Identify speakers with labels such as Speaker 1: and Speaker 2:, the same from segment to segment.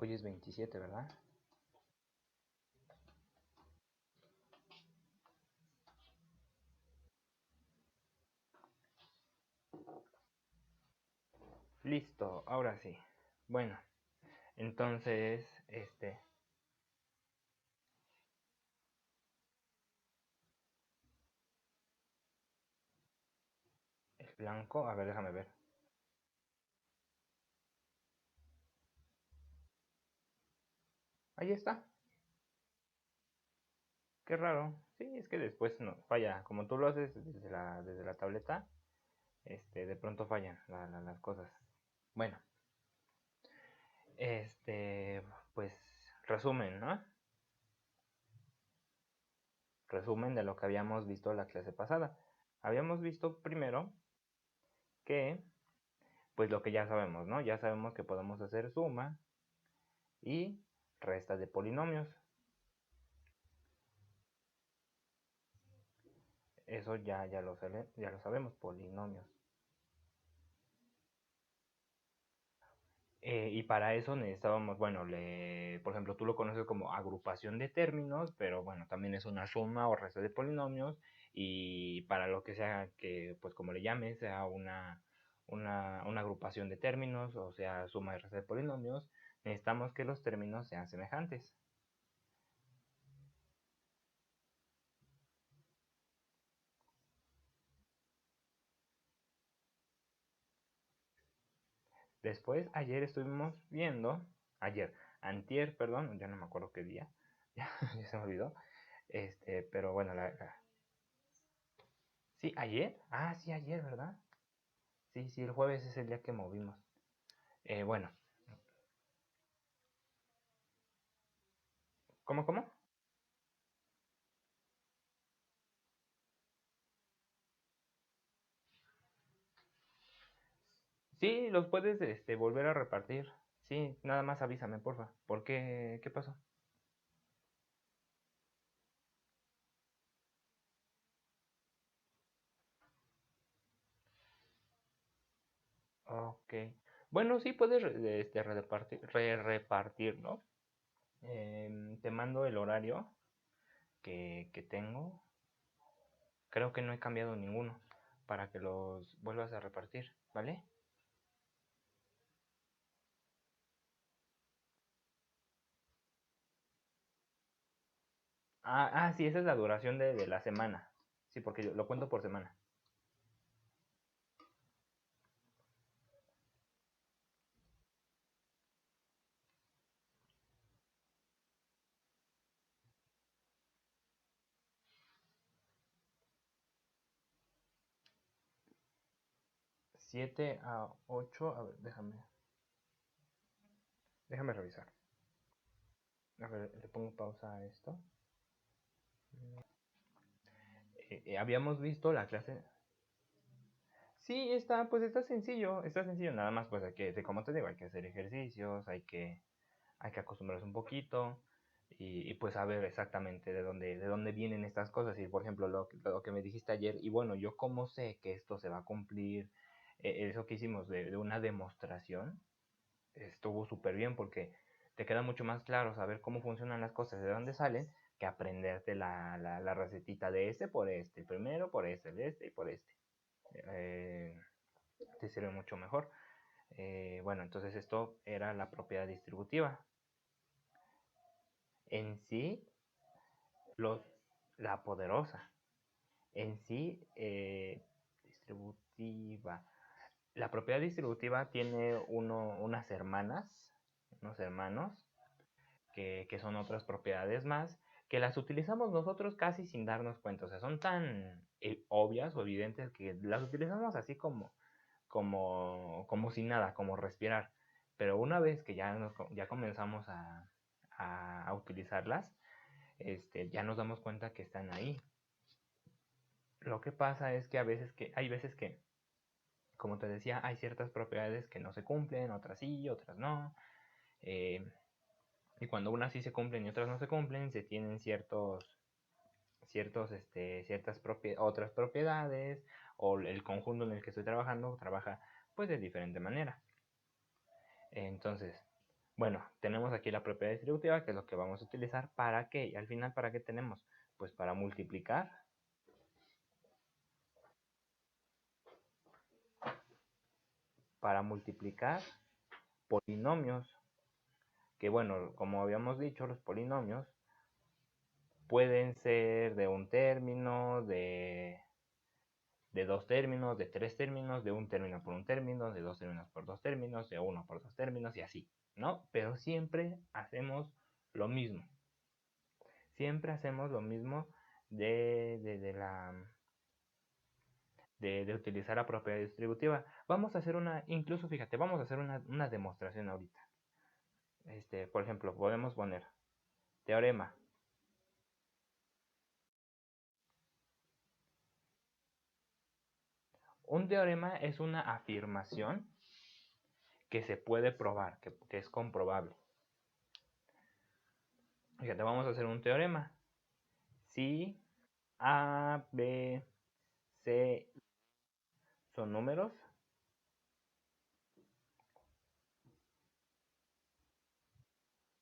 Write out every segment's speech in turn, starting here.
Speaker 1: Hoy es 27, ¿verdad? Listo, ahora sí. Bueno, entonces, el blanco, a ver, déjame ver. Ahí está. Qué raro. Sí, es que después no falla. Como tú lo haces desde la tableta, de pronto fallan las cosas. Bueno, este, pues resumen, ¿no? Resumen de lo que habíamos visto la clase pasada. Habíamos visto primero que, pues lo que ya sabemos, ¿no? Ya sabemos que podemos hacer suma y resta de polinomios. Eso ya lo sabemos, polinomios. Y para eso necesitábamos, bueno, por ejemplo, tú lo conoces como agrupación de términos, pero bueno, también es una suma o resta de polinomios. Y para lo que sea que, pues como le llames, sea una agrupación de términos, o sea, suma y resta de polinomios, necesitamos que los términos sean semejantes. Después, ayer estuvimos viendo, antier, perdón, ya no me acuerdo qué día, ya se me olvidó, pero bueno, sí, ayer, sí, ayer, ¿verdad? Sí, sí, el jueves es el día que movimos. Bueno, ¿cómo? Sí, los puedes, volver a repartir. Sí, nada más avísame, porfa. ¿Por qué? ¿Qué pasó? Ok. Bueno, sí puedes repartir, ¿no? Te mando el horario que tengo. Creo que no he cambiado ninguno para que los vuelvas a repartir, ¿vale? Sí, esa es la duración de la semana. Sí, porque yo lo cuento por semana. 7 a 8, a ver, déjame revisar. A ver, le pongo pausa a esto. Habíamos visto la clase. Sí, pues está sencillo, nada más pues como te digo, hay que hacer ejercicios, hay que acostumbrarse un poquito y pues saber exactamente de dónde vienen estas cosas. Y por ejemplo, lo que me dijiste ayer, y bueno, yo cómo sé que esto se va a cumplir. Eso que hicimos de una demostración, estuvo súper bien porque te queda mucho más claro saber cómo funcionan las cosas, de dónde salen, que aprenderte la recetita de este por este, primero por este, de este y por este. Eh, Te sirve mucho mejor. Bueno, entonces esto era la propiedad distributiva. En sí, los, la poderosa. En sí, distributiva. La propiedad distributiva tiene unos hermanos, que son otras propiedades más, que las utilizamos nosotros casi sin darnos cuenta. O sea, son tan obvias o evidentes que las utilizamos así como sin nada, como respirar. Pero una vez que ya comenzamos a utilizarlas, ya nos damos cuenta que están ahí. Lo que pasa es que hay veces que, como te decía, hay ciertas propiedades que no se cumplen, otras sí, otras no. eh, y cuando unas sí se cumplen y otras no se cumplen, se tienen otras propiedades, o el conjunto en el que estoy trabajando trabaja pues de diferente manera. Entonces, Bueno, tenemos aquí la propiedad distributiva, que es lo que vamos a utilizar. ¿Para qué? Y al final, ¿para qué tenemos? Pues para multiplicar. Para multiplicar polinomios. Que bueno, como habíamos dicho, los polinomios pueden ser de un término, de dos términos, de tres términos, de un término por un término, de dos términos por dos términos, de uno por dos términos y así, ¿no? Pero siempre hacemos lo mismo. Siempre hacemos lo mismo de utilizar la propiedad distributiva. Vamos a hacer incluso fíjate, vamos a hacer una demostración ahorita. Por ejemplo, podemos poner teorema. Un teorema es una afirmación que se puede probar, que es comprobable. Fíjate, vamos a hacer un teorema. Si A, B, C son números,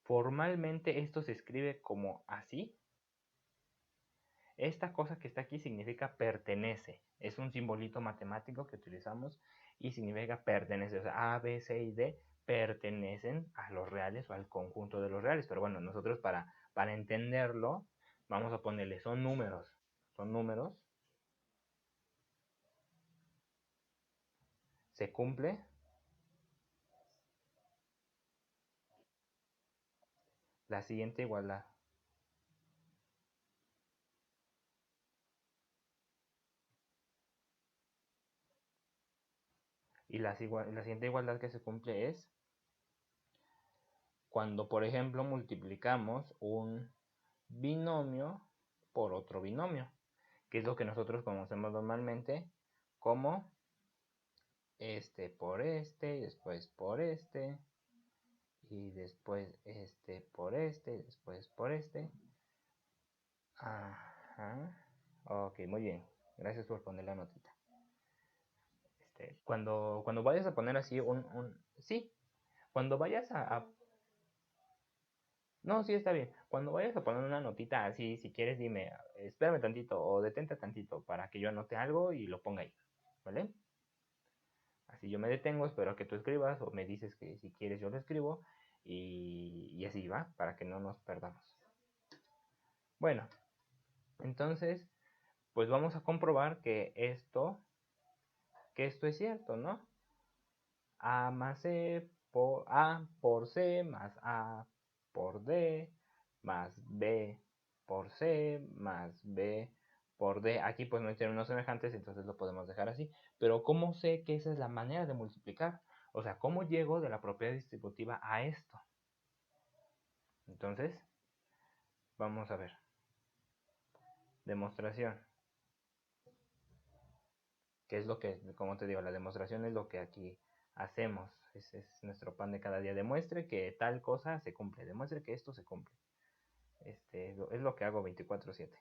Speaker 1: formalmente esto se escribe como así. Esta cosa que está aquí significa pertenece. Es un simbolito matemático que utilizamos y significa pertenece. O sea, A, B, C y D pertenecen a los reales o al conjunto de los reales. Pero bueno, nosotros para entenderlo, vamos a ponerle, son números. Son números. Se cumple la siguiente igualdad. Y la siguiente igualdad que se cumple es cuando, por ejemplo, multiplicamos un binomio por otro binomio, que es lo que nosotros conocemos normalmente como este por este, y después por este, y después este por este, y después por este. Ajá. Ok, muy bien. Gracias por poner la notita. Cuando vayas a poner así sí, cuando vayas no, sí, está bien. Cuando vayas a poner una notita así, si quieres, dime, espérame tantito o detente tantito para que yo anote algo y lo ponga ahí, ¿vale? Así yo me detengo, espero que tú escribas o me dices que si quieres yo lo escribo y así va, para que no nos perdamos. Bueno, entonces, pues vamos a comprobar que esto es cierto, ¿no? A más C por A por C más A por D más B por C más B por D. Aquí pues no hay términos semejantes, entonces lo podemos dejar así. Pero ¿cómo sé que esa es la manera de multiplicar? O sea, ¿cómo llego de la propiedad distributiva a esto? Entonces, vamos a ver. Demostración. ¿Qué es lo que, como te digo, la demostración es lo que aquí hacemos? Es nuestro pan de cada día. Demuestre que tal cosa se cumple. Demuestre que esto se cumple. Es lo que hago 24/7.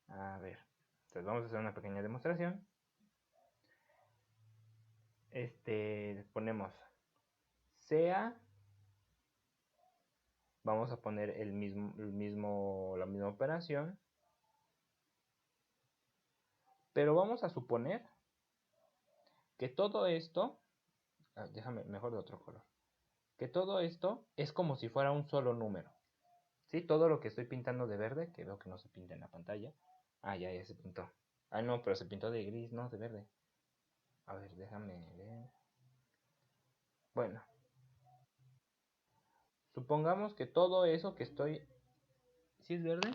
Speaker 1: A ver, entonces vamos a hacer una pequeña demostración. Ponemos sea, vamos a poner la misma operación, pero vamos a suponer que todo esto, déjame mejor de otro color, que todo esto es como si fuera un solo número. ¿Sí? Todo lo que estoy pintando de verde, que veo que no se pinta en la pantalla. Ya se pintó. No, pero se pintó de gris, no, de verde. A ver, déjame ver. Bueno, supongamos que todo eso que estoy... ¿Sí es verde?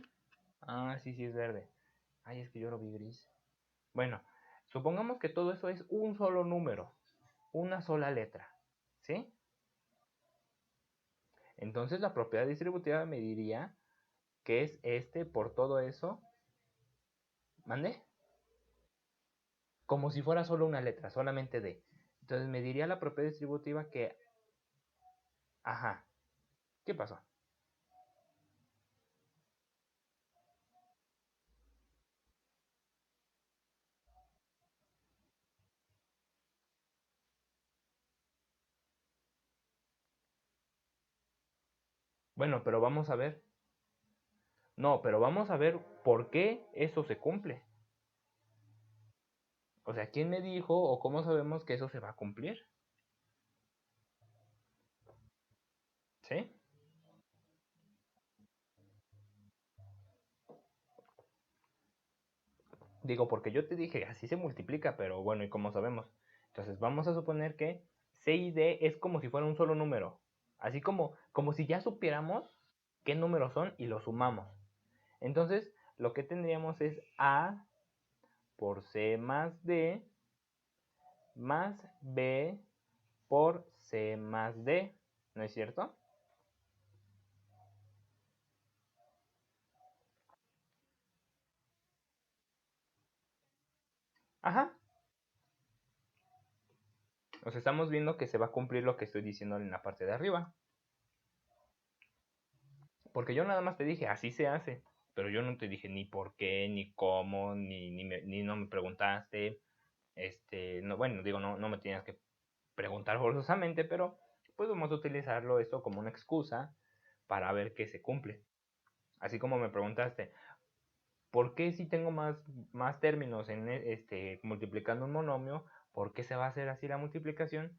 Speaker 1: Sí, sí es verde. Es que yo lo vi gris. Bueno, supongamos que todo eso es un solo número, una sola letra, ¿sí? Entonces la propiedad distributiva me diría que es por todo eso. ¿Mande? Como si fuera solo una letra, solamente D. Entonces me diría la propiedad distributiva que... Ajá. ¿Qué pasó? Bueno, pero vamos a ver. No, pero vamos a ver por qué eso se cumple. O sea, ¿quién me dijo o cómo sabemos que eso se va a cumplir? ¿Sí? Digo, porque yo te dije, así se multiplica, pero bueno, ¿y cómo sabemos? Entonces vamos a suponer que C y D es como si fuera un solo número. Así como si ya supiéramos qué números son y los sumamos. Entonces, lo que tendríamos es A por C más D más B por C más D. ¿No es cierto? Ajá. O sea, estamos viendo que se va a cumplir lo que estoy diciendo en la parte de arriba. Porque yo nada más te dije, así se hace. Pero yo no te dije ni por qué, ni cómo, ni no me preguntaste. No, bueno, digo, no me tenías que preguntar forzosamente, pero pues vamos a utilizarlo esto como una excusa para ver que se cumple. Así como me preguntaste, ¿por qué si tengo más términos en multiplicando un monomio? ¿Por qué se va a hacer así la multiplicación?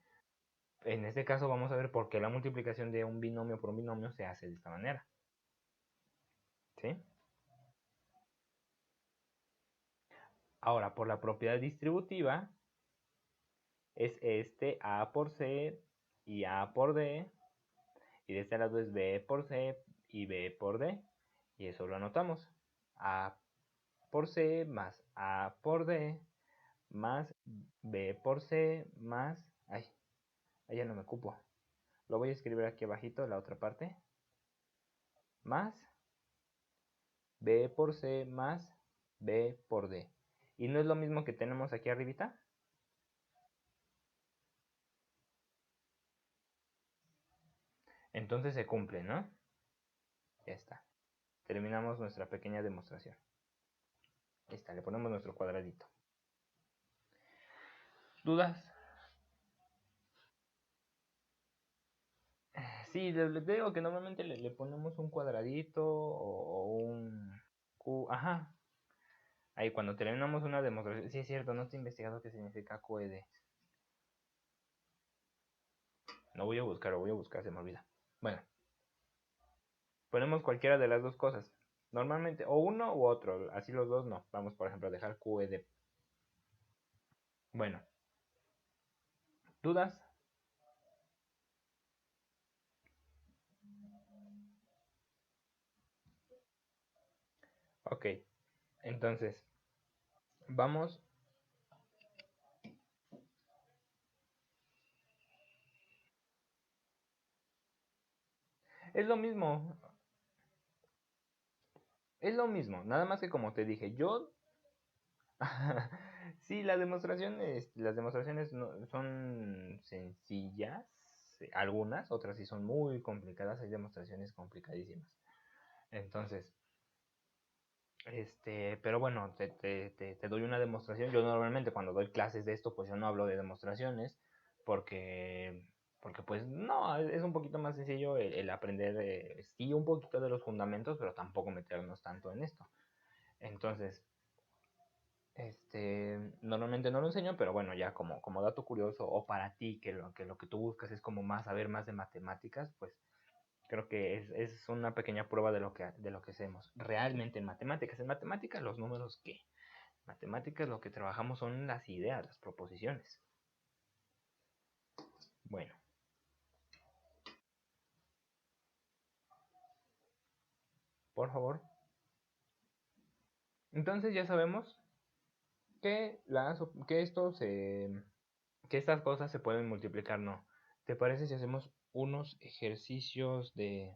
Speaker 1: En este caso vamos a ver por qué la multiplicación de un binomio por un binomio se hace de esta manera. ¿Sí? Ahora, por la propiedad distributiva, es A por C y A por D, y de este lado es B por C y B por D, y eso lo anotamos. A por C más A por D más B por C más... Ay, ahí ya no me cupo. Lo voy a escribir aquí abajito, la otra parte. Más B por C más B por D. ¿Y no es lo mismo que tenemos aquí arribita? Entonces se cumple, ¿no? Ya está. Terminamos nuestra pequeña demostración. Ahí está, le ponemos nuestro cuadradito. ¿Dudas? Sí, les digo que normalmente le ponemos un cuadradito o un Q. Ajá. Ahí cuando terminamos una demostración. Sí, es cierto, no te he investigado qué significa QED. No voy a buscar, lo voy a buscar, se me olvida. Bueno, ponemos cualquiera de las dos cosas. Normalmente, o uno u otro, así los dos no. Vamos, por ejemplo, a dejar QED. Bueno, ¿dudas? Ok, entonces, vamos. Es lo mismo, es lo mismo. Nada más que como te dije, yo sí, las demostraciones son sencillas, algunas, otras sí son muy complicadas, hay demostraciones complicadísimas. Entonces, pero bueno, te doy una demostración. Yo normalmente cuando doy clases de esto, pues yo no hablo de demostraciones, porque, porque pues no, es un poquito más sencillo el aprender, sí, un poquito de los fundamentos, pero tampoco meternos tanto en esto. Entonces, normalmente no lo enseño, pero bueno, ya como dato curioso o para ti que lo que tú buscas es como más saber más de matemáticas, pues creo que es una pequeña prueba de lo que hacemos realmente en matemáticas. En matemáticas los números qué, matemáticas lo que trabajamos son las ideas, las proposiciones. Bueno, por favor. Entonces ya sabemos que que que estas cosas se pueden multiplicar, no. ¿Te parece si hacemos unos ejercicios de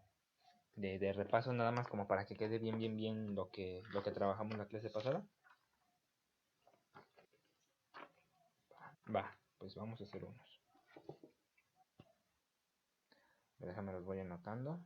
Speaker 1: repaso nada más como para que quede bien, bien, bien lo que trabajamos la clase pasada? Va, pues vamos a hacer unos. Déjame los voy anotando.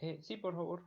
Speaker 1: Sí, por favor.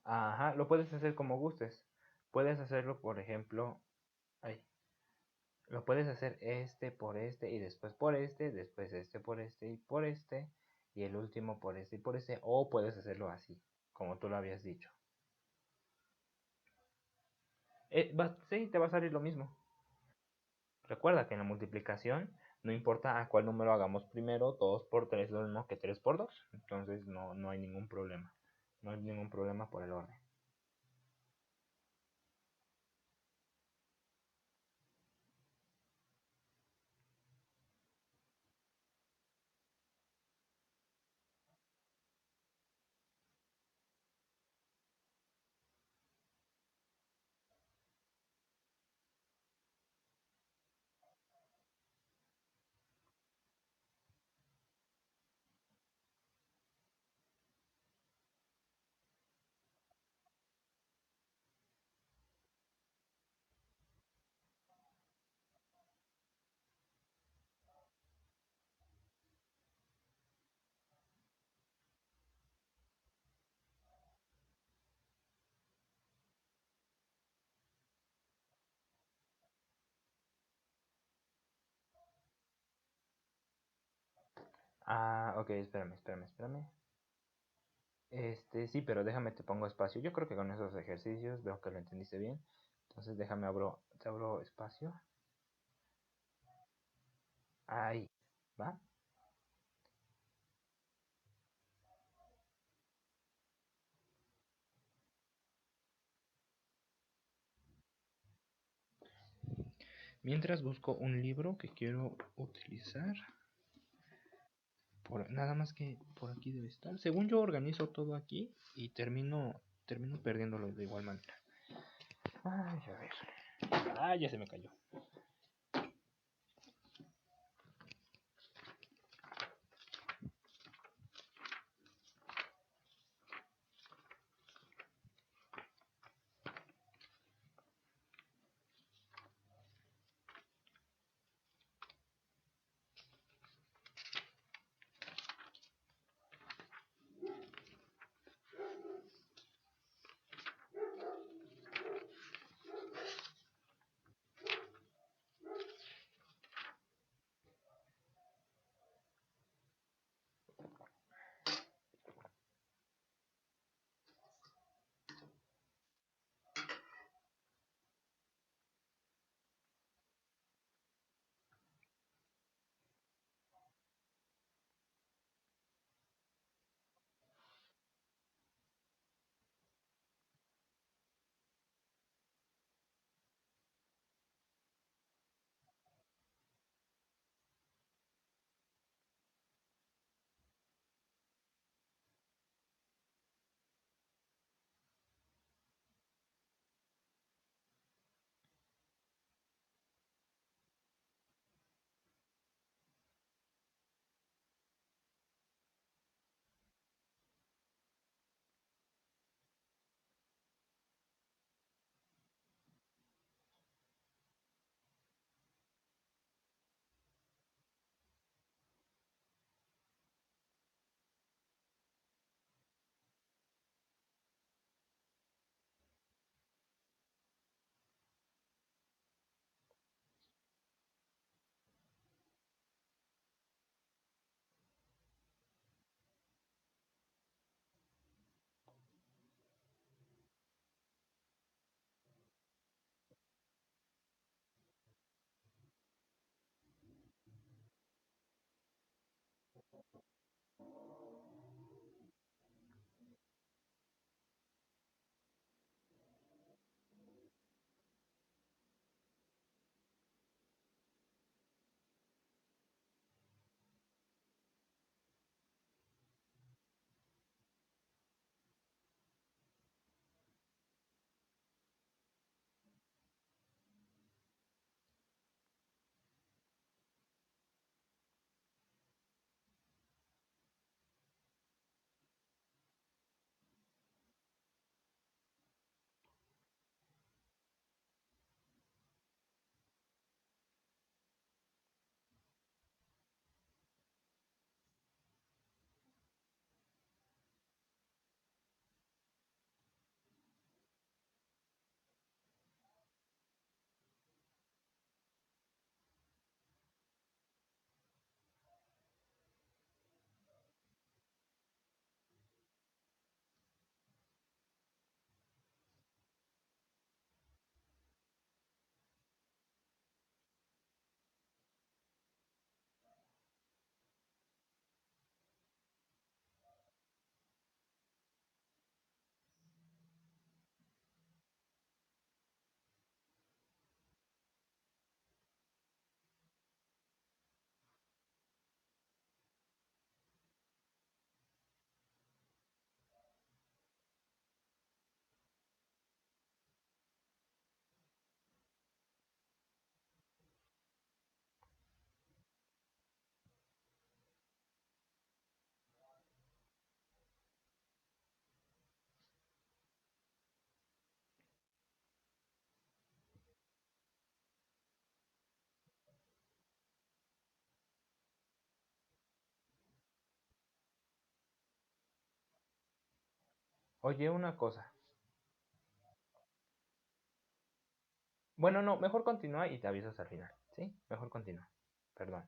Speaker 1: Ajá, lo puedes hacer como gustes. Puedes hacerlo, por ejemplo, ay, lo puedes hacer este por este y después por después este por este y por este, y el último por este y por este, o puedes hacerlo así, como tú lo habías dicho. Sí, te va a salir lo mismo. Recuerda que en la multiplicación no importa a cuál número hagamos primero, 2 por 3 es lo mismo que 3 por 2. Entonces no hay ningún problema. No hay ningún problema por el orden. Ah, ok, espérame. Sí, pero déjame te pongo espacio. Yo creo que con esos ejercicios veo que lo entendiste bien. Entonces déjame te abro espacio. Ahí, ¿va? Mientras busco un libro que quiero utilizar. Nada más que por aquí debe estar. Según yo organizo todo aquí y termino perdiéndolo de igual manera. Ay, a ver. Ah, ya se me cayó. Oye, una cosa. Bueno, no, mejor continúa y te avisas al final, ¿sí? Mejor continúa. Perdón.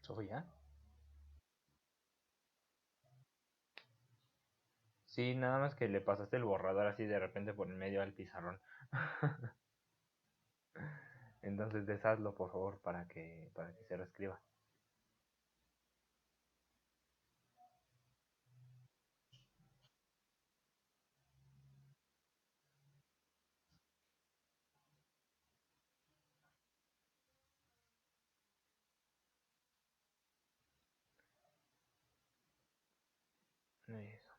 Speaker 1: ¿Sofía? Sí, nada más que le pasaste el borrador así de repente por en medio al pizarrón. Entonces deshazlo, por favor, para que se reescriba. Eso.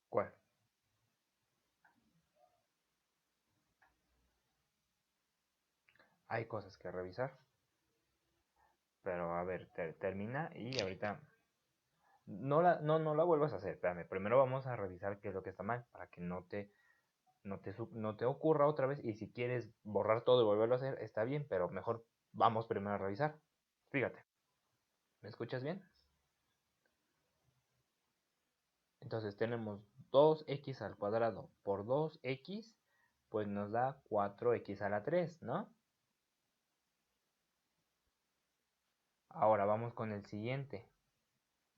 Speaker 1: ¿Cuál? Hay cosas que revisar. Pero a ver, termina y ahorita no la vuelvas a hacer. Espérame, primero vamos a revisar qué es lo que está mal para que no te ocurra otra vez. Y si quieres borrar todo y volverlo a hacer, está bien, pero mejor vamos primero a revisar. Fíjate, ¿me escuchas bien? Entonces tenemos 2x al cuadrado por 2x, pues nos da 4x a la 3, ¿no? Ahora vamos con el siguiente.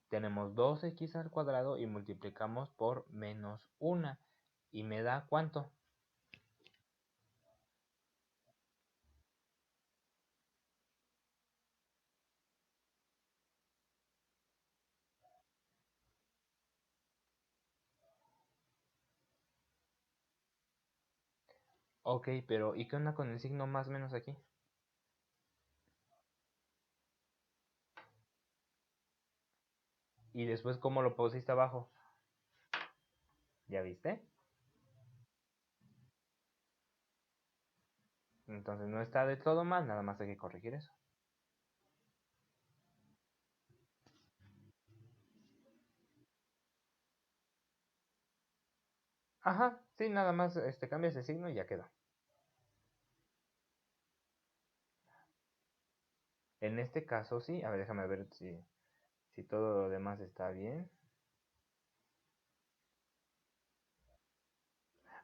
Speaker 1: Tenemos 2x al cuadrado y multiplicamos por menos 1. ¿Y me da cuánto? Ok, pero ¿y qué onda con el signo más menos aquí? Y después, ¿cómo lo pusiste abajo? ¿Ya viste? Entonces no está de todo mal, nada más hay que corregir eso. Ajá, sí, nada más cambias el signo y ya quedó. En este caso sí, a ver, déjame ver si todo lo demás está bien.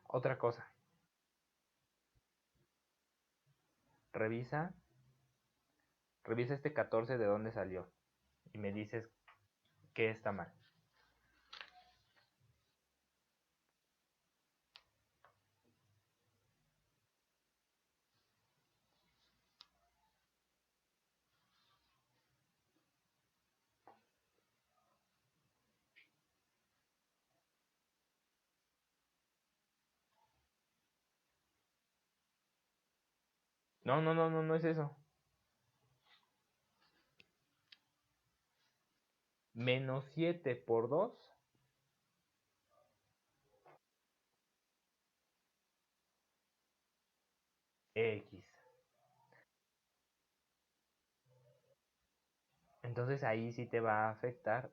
Speaker 1: Otra cosa, revisa, revisa este 14 de dónde salió y me dices qué está mal. No es eso. Menos 7 por 2, x. Entonces ahí sí te va a afectar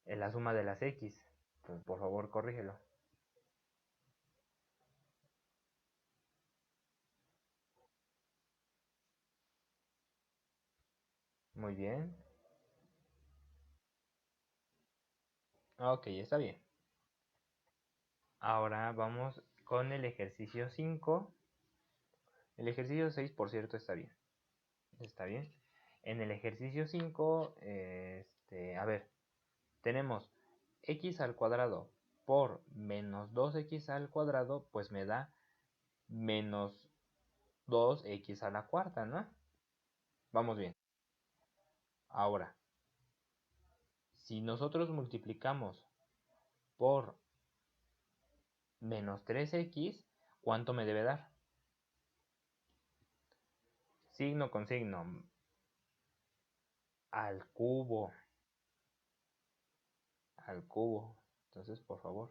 Speaker 1: la suma de las x. Pues, por favor, corrígelo. Muy bien. Ok, está bien. Ahora vamos con el ejercicio 5. El ejercicio 6, por cierto, está bien. Está bien. En el ejercicio 5, a ver, tenemos x al cuadrado por menos 2x al cuadrado, pues me da menos 2x a la cuarta, ¿no? Vamos bien. Ahora, si nosotros multiplicamos por menos 3x, ¿cuánto me debe dar? Signo con signo. Al cubo. Al cubo. Entonces, por favor,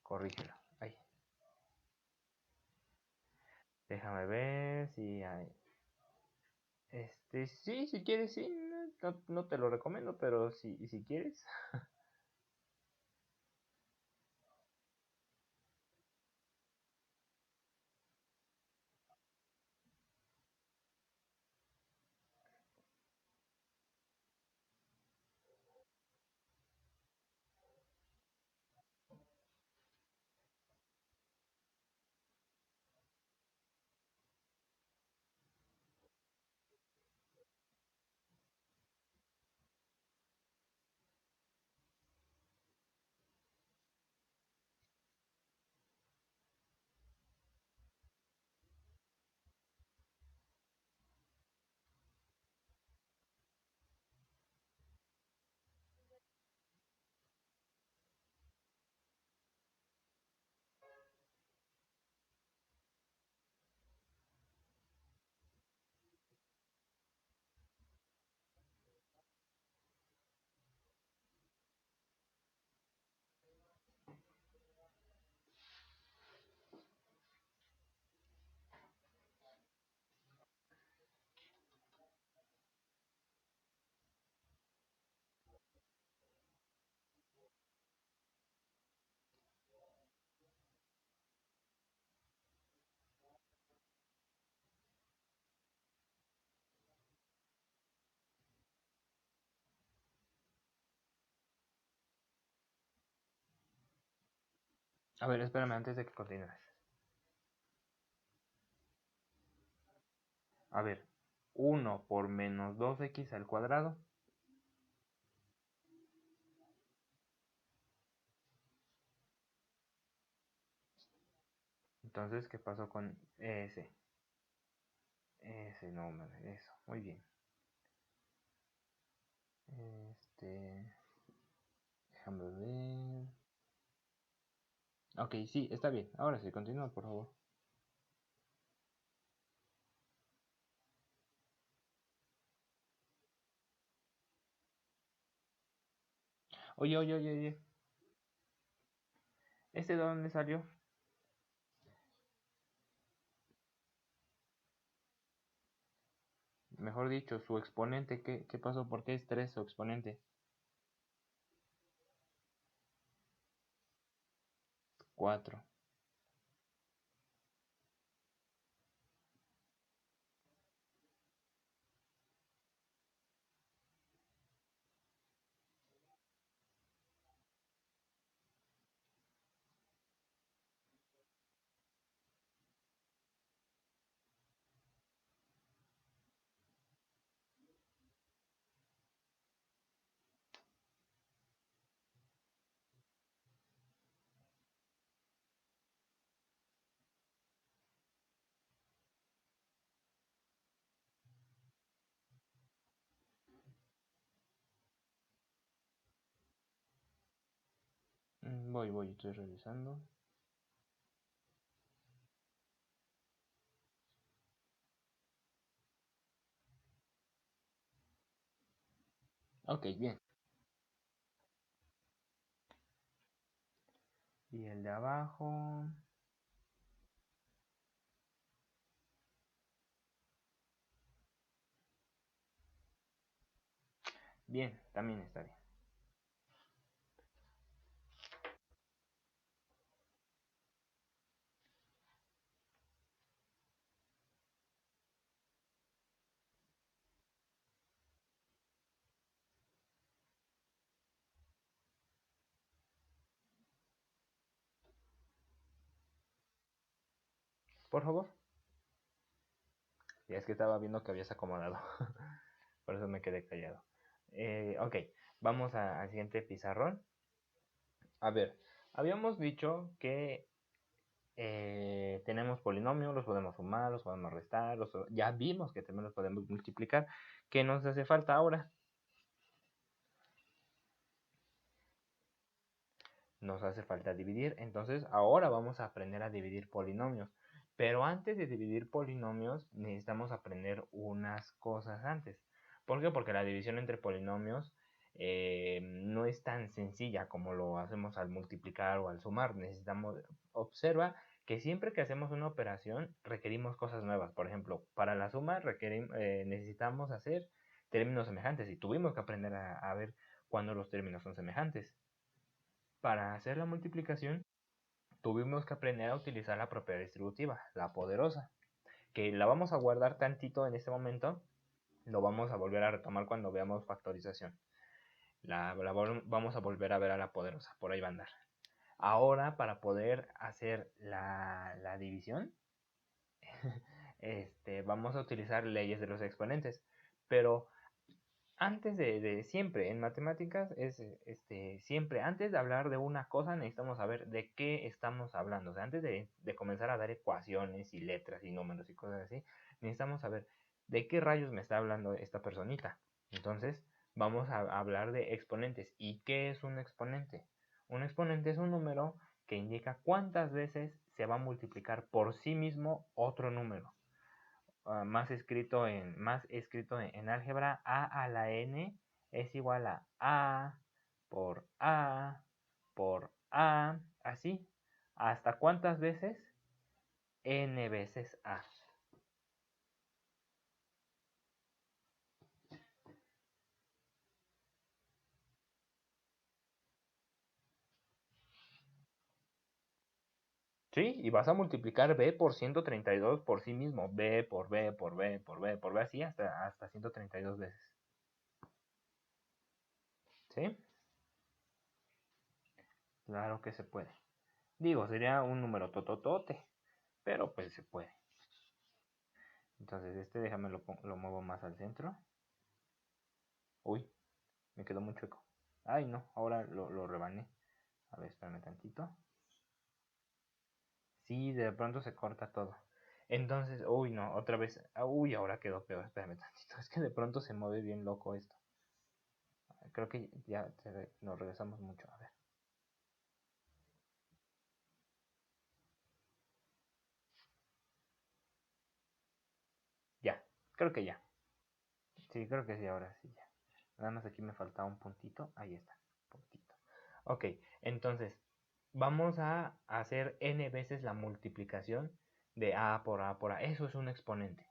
Speaker 1: corrígelo. Ay, déjame ver si hay. Sí, si quieres, sí. No te lo recomiendo, pero si quieres. A ver, espérame antes de que continúes. A ver, 1 por menos 2x al cuadrado. Entonces, ¿qué pasó con ese? Ese número, eso, muy bien. Déjame ver. Ok, sí, está bien. Ahora sí, continúa, por favor. Oye, oye, oye, oye. ¿Este de dónde salió? Mejor dicho, su exponente. ¿Qué pasó? ¿Por qué es 3 su exponente? 4. Voy, estoy revisando. Ok, bien. Y el de abajo. Bien, también está bien. Por favor. Ya es que estaba viendo que habías acomodado. Por eso me quedé callado. Ok, vamos al siguiente pizarrón. A ver, habíamos dicho que tenemos polinomios, los podemos sumar, los podemos restar, ya vimos que también los podemos multiplicar. ¿Qué nos hace falta ahora? Nos hace falta dividir. Entonces ahora vamos a aprender a dividir polinomios. Pero antes de dividir polinomios necesitamos aprender unas cosas antes. ¿Por qué? Porque la división entre polinomios no es tan sencilla como lo hacemos al multiplicar o al sumar. Observa que siempre que hacemos una operación requerimos cosas nuevas. Por ejemplo, para la suma necesitamos hacer términos semejantes y tuvimos que aprender a ver cuándo los términos son semejantes. Para hacer la multiplicación tuvimos que aprender a utilizar la propiedad distributiva, la poderosa, que la vamos a guardar tantito en este momento, lo vamos a volver a retomar cuando veamos factorización. Vamos a volver a ver a la poderosa, por ahí va a andar. Ahora, para poder hacer la división, vamos a utilizar leyes de los exponentes, pero antes de siempre, en matemáticas es siempre, antes de hablar de una cosa necesitamos saber de qué estamos hablando. O sea, antes de comenzar a dar ecuaciones y letras y números y cosas así, necesitamos saber de qué rayos me está hablando esta personita. Entonces, vamos a hablar de exponentes. ¿Y qué es un exponente? Un exponente es un número que indica cuántas veces se va a multiplicar por sí mismo otro número. Más escrito en álgebra, a a la n es igual a por a, así. ¿Hasta cuántas veces? N veces a. ¿Sí? Y vas a multiplicar b por 132 por sí mismo. B por b por b por b por b, así hasta 132 veces. ¿Sí? Claro que se puede. Digo, sería un número tototote, pero pues se puede. Entonces déjame lo muevo más al centro. Uy, me quedó muy chueco. Ay, no, ahora lo rebané. A ver, espérame tantito. Sí, de pronto se corta todo. Entonces, uy, no, otra vez. Uy, ahora quedó peor. Espérame tantito. Es que de pronto se mueve bien loco esto. Creo que ya nos regresamos mucho. A ver. Ya, creo que ya. Sí, creo que sí, ahora sí ya. Nada más aquí me faltaba un puntito. Ahí está, puntito. Ok, entonces vamos a hacer n veces la multiplicación de a por a por a. Eso es un exponente.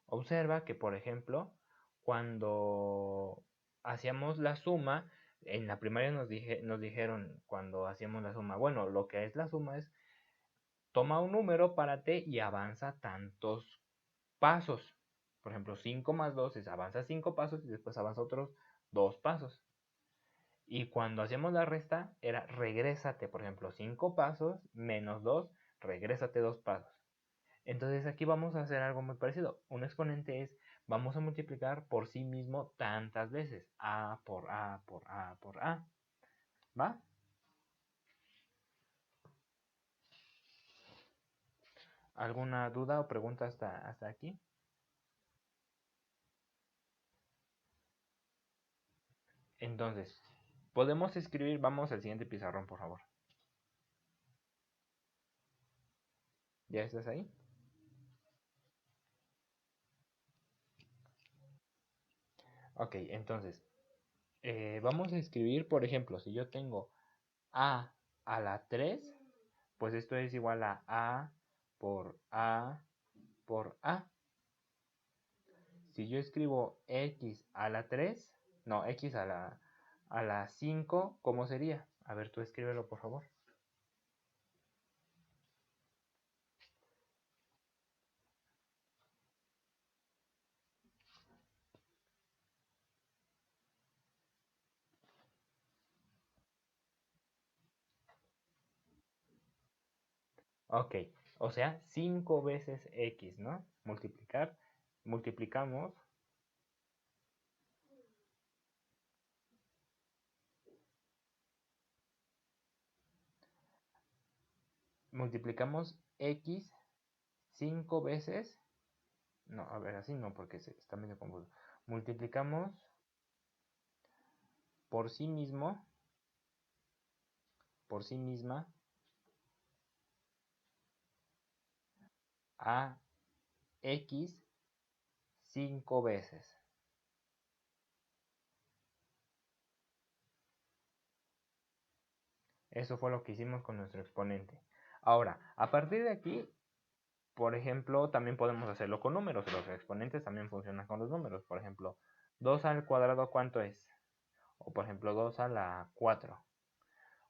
Speaker 1: Observa que, por ejemplo, cuando hacíamos la suma, en la primaria nos dijeron cuando hacíamos la suma, bueno, lo que es la suma es toma un número, párate y avanza tantos pasos. Por ejemplo, 5 más 2 es avanza 5 pasos y después avanza otros 2 pasos. Y cuando hacíamos la resta, era regrésate, por ejemplo, 5 pasos menos 2, regrésate 2 pasos. Entonces aquí vamos a hacer algo muy parecido. Un exponente es, vamos a multiplicar por sí mismo tantas veces. A por A por A por A. ¿Va? ¿Alguna duda o pregunta hasta aquí? Entonces, podemos escribir, vamos al siguiente pizarrón, por favor. ¿Ya estás ahí? Ok, entonces, vamos a escribir, por ejemplo, si yo tengo A a la 3, pues esto es igual a A por A por A. Si yo escribo X a la 3, no, X a la 5, ¿cómo sería? A ver, tú escríbelo, por favor. Ok, o sea, 5 veces X, ¿no? Multiplicamos, multiplicamos X 5 veces, no, a ver, así no, porque está medio confuso. Multiplicamos por sí mismo, por sí misma, a X 5 veces. Eso fue lo que hicimos con nuestro exponente. Ahora, a partir de aquí, por ejemplo, también podemos hacerlo con números. Los exponentes también funcionan con los números. Por ejemplo, 2 al cuadrado, ¿cuánto es? O por ejemplo, 2 a la 4.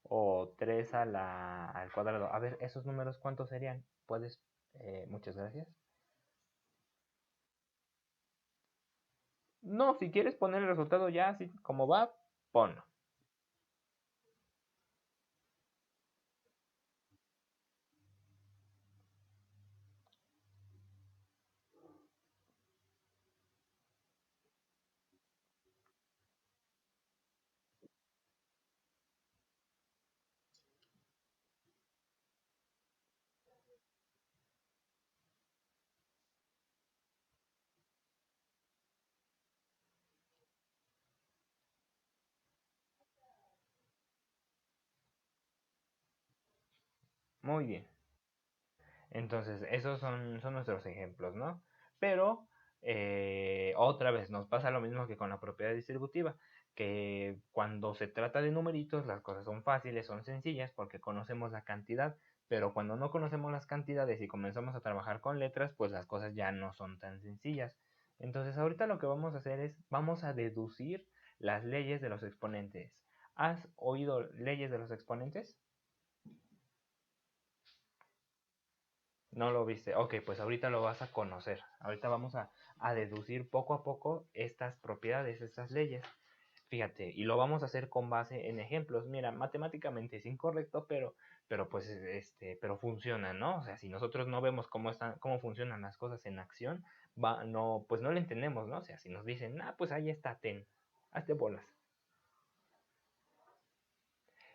Speaker 1: O 3 al cuadrado. A ver, esos números, ¿cuántos serían? Puedes, muchas gracias. No, si quieres poner el resultado ya así como va, ponlo. Muy bien. Entonces, esos son nuestros ejemplos, ¿no? Pero, otra vez, nos pasa lo mismo que con la propiedad distributiva, que cuando se trata de numeritos, las cosas son fáciles, son sencillas, porque conocemos la cantidad, pero cuando no conocemos las cantidades y comenzamos a trabajar con letras, pues las cosas ya no son tan sencillas. Entonces, ahorita lo que vamos a hacer es, vamos a deducir las leyes de los exponentes. ¿Has oído leyes de los exponentes? No lo viste. Ok, pues ahorita lo vas a conocer. Ahorita vamos a deducir poco a poco estas propiedades, estas leyes. Fíjate, y lo vamos a hacer con base en ejemplos. Mira, matemáticamente es incorrecto, pero pues pero funciona, ¿no? O sea, si nosotros no vemos cómo funcionan las cosas en acción, no, pues no lo entendemos, ¿no? O sea, si nos dicen, pues ahí está, hazte bolas.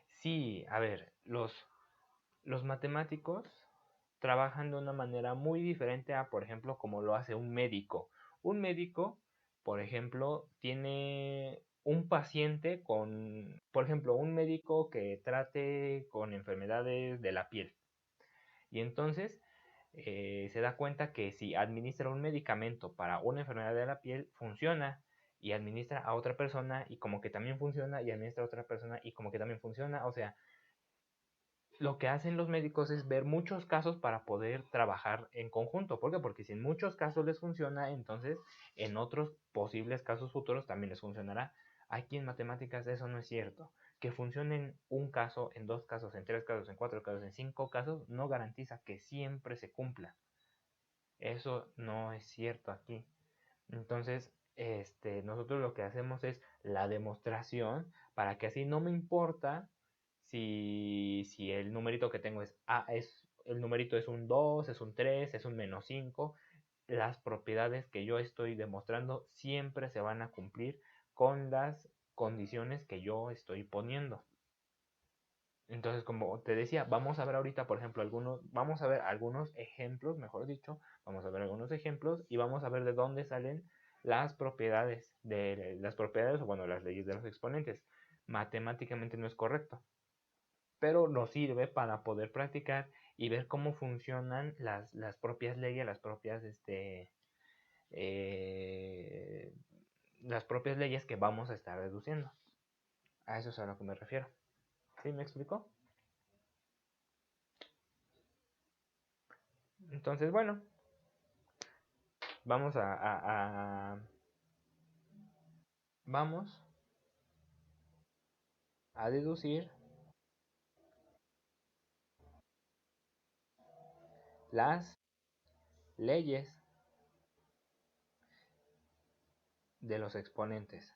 Speaker 1: Sí, a ver, los matemáticos trabajan de una manera muy diferente a, por ejemplo, como lo hace un médico. Un médico, por ejemplo, tiene un paciente por ejemplo, un médico que trate con enfermedades de la piel. Y entonces se da cuenta que si administra un medicamento para una enfermedad de la piel, funciona. Y administra a otra persona y como que también funciona. Y administra a otra persona y como que también funciona. O sea, lo que hacen los médicos es ver muchos casos para poder trabajar en conjunto. ¿Por qué? Porque si en muchos casos les funciona, entonces en otros posibles casos futuros también les funcionará. Aquí en matemáticas eso no es cierto. Que funcione en un caso, en dos casos, en tres casos, en cuatro casos, en cinco casos, no garantiza que siempre se cumpla. Eso no es cierto aquí. Entonces, nosotros lo que hacemos es la demostración para que así no me importa si el numerito que tengo el numerito es un 2 es un 3 es un -5. Las propiedades que yo estoy demostrando siempre se van a cumplir con las condiciones que yo estoy poniendo. Entonces, como te decía, vamos a ver ahorita, por ejemplo, vamos a ver algunos ejemplos, mejor dicho, vamos a ver algunos ejemplos y vamos a ver de dónde salen las propiedades o bueno, las leyes de los exponentes. Matemáticamente no es correcto, pero nos sirve para poder practicar y ver cómo funcionan las propias leyes, eh, las propias leyes que vamos a estar deduciendo. A eso es a lo que me refiero. ¿Sí me explicó? Entonces, bueno, vamos vamos a deducir las leyes de los exponentes.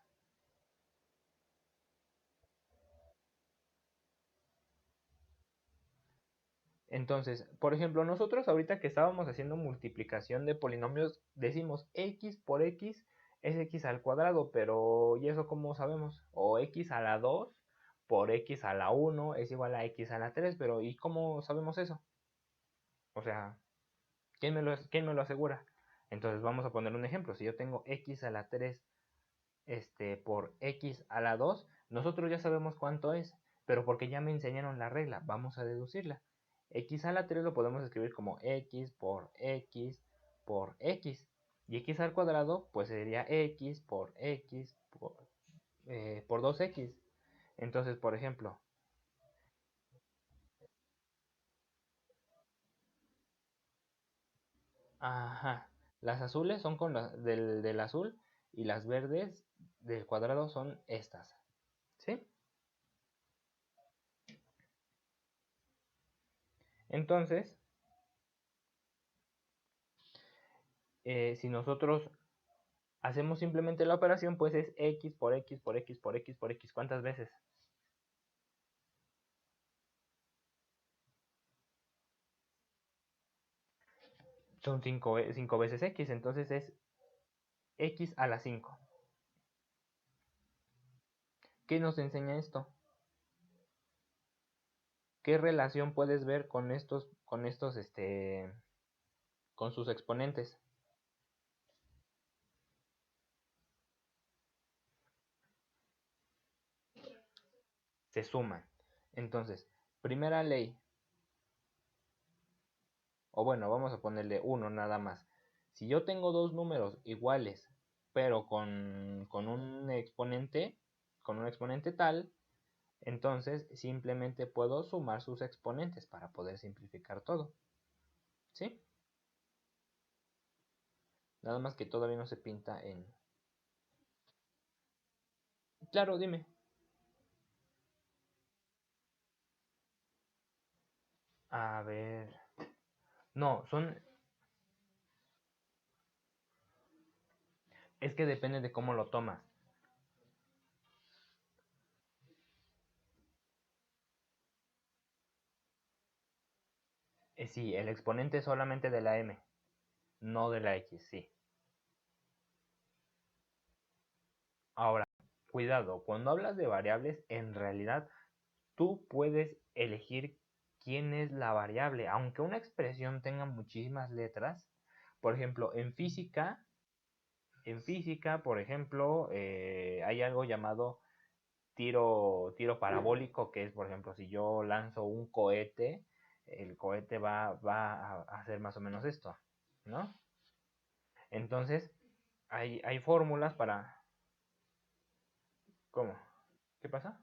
Speaker 1: Entonces, por ejemplo, nosotros ahorita que estábamos haciendo multiplicación de polinomios, decimos x por x es x al cuadrado, pero ¿y eso cómo sabemos? O x a la 2 por x a la 1 es igual a x a la 3, pero ¿y cómo sabemos eso? O sea, quién me lo asegura? Entonces vamos a poner un ejemplo. Si yo tengo x a la 3 por x a la 2, nosotros ya sabemos cuánto es, pero porque ya me enseñaron la regla, vamos a deducirla. X a la 3 lo podemos escribir como x por x por x. Y x al cuadrado, pues sería x por x por 2x. Entonces, por ejemplo, ajá, las azules son del azul y las verdes del cuadrado son estas. ¿Sí? Entonces, si nosotros hacemos simplemente la operación, pues es x por x por x por x por x. ¿Cuántas veces? Son 5 veces x, entonces es x a la 5. ¿Qué nos enseña esto? ¿Qué relación puedes ver con sus exponentes? Se suman. Entonces, primera ley, o bueno, vamos a ponerle uno nada más. Si yo tengo dos números iguales, pero con un exponente tal, entonces simplemente puedo sumar sus exponentes para poder simplificar todo. ¿Sí? Nada más que todavía no se pinta en... Claro, dime. A ver. No, son... Es que depende de cómo lo tomas. Sí, el exponente solamente de la m, no de la x, sí. Ahora, cuidado, cuando hablas de variables, en realidad tú puedes elegir quién es la variable, aunque una expresión tenga muchísimas letras. Por ejemplo, en física, por ejemplo, hay algo llamado tiro parabólico, que es, por ejemplo, si yo lanzo un cohete, el cohete va a hacer más o menos esto, ¿no? Entonces, hay fórmulas para... ¿Cómo? ¿Qué pasa?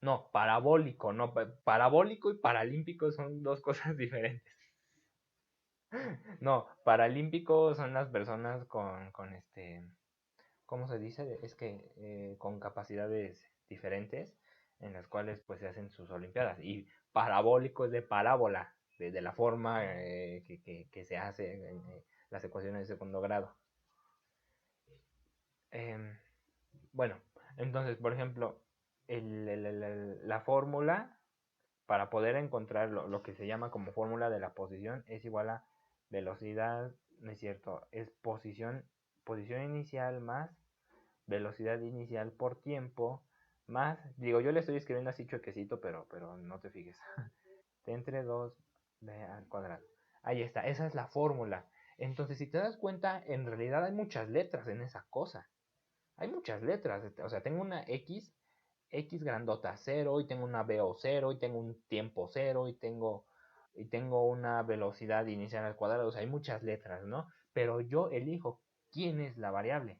Speaker 1: No, parabólico, no, parabólico y paralímpico son dos cosas diferentes. No, paralímpico son las personas con ¿cómo se dice? Es que con capacidades diferentes en las cuales pues se hacen sus olimpiadas. Y parabólico es de parábola, de la forma que se hace en las ecuaciones de segundo grado. Em, bueno, entonces, por ejemplo, la fórmula para poder encontrar lo que se llama como fórmula de la posición es igual a velocidad, no es cierto, es posición inicial más velocidad inicial por tiempo más, digo, yo le estoy escribiendo así chuequecito, pero no te fijes, t entre 2b al cuadrado. Ahí está, esa es la fórmula. Entonces, si te das cuenta, en realidad hay muchas letras en esa cosa. Hay muchas letras. O sea, tengo una X grandota cero, y tengo una BO cero, y tengo un tiempo cero, y tengo una velocidad inicial al cuadrado. O sea, hay muchas letras, ¿no? Pero yo elijo quién es la variable.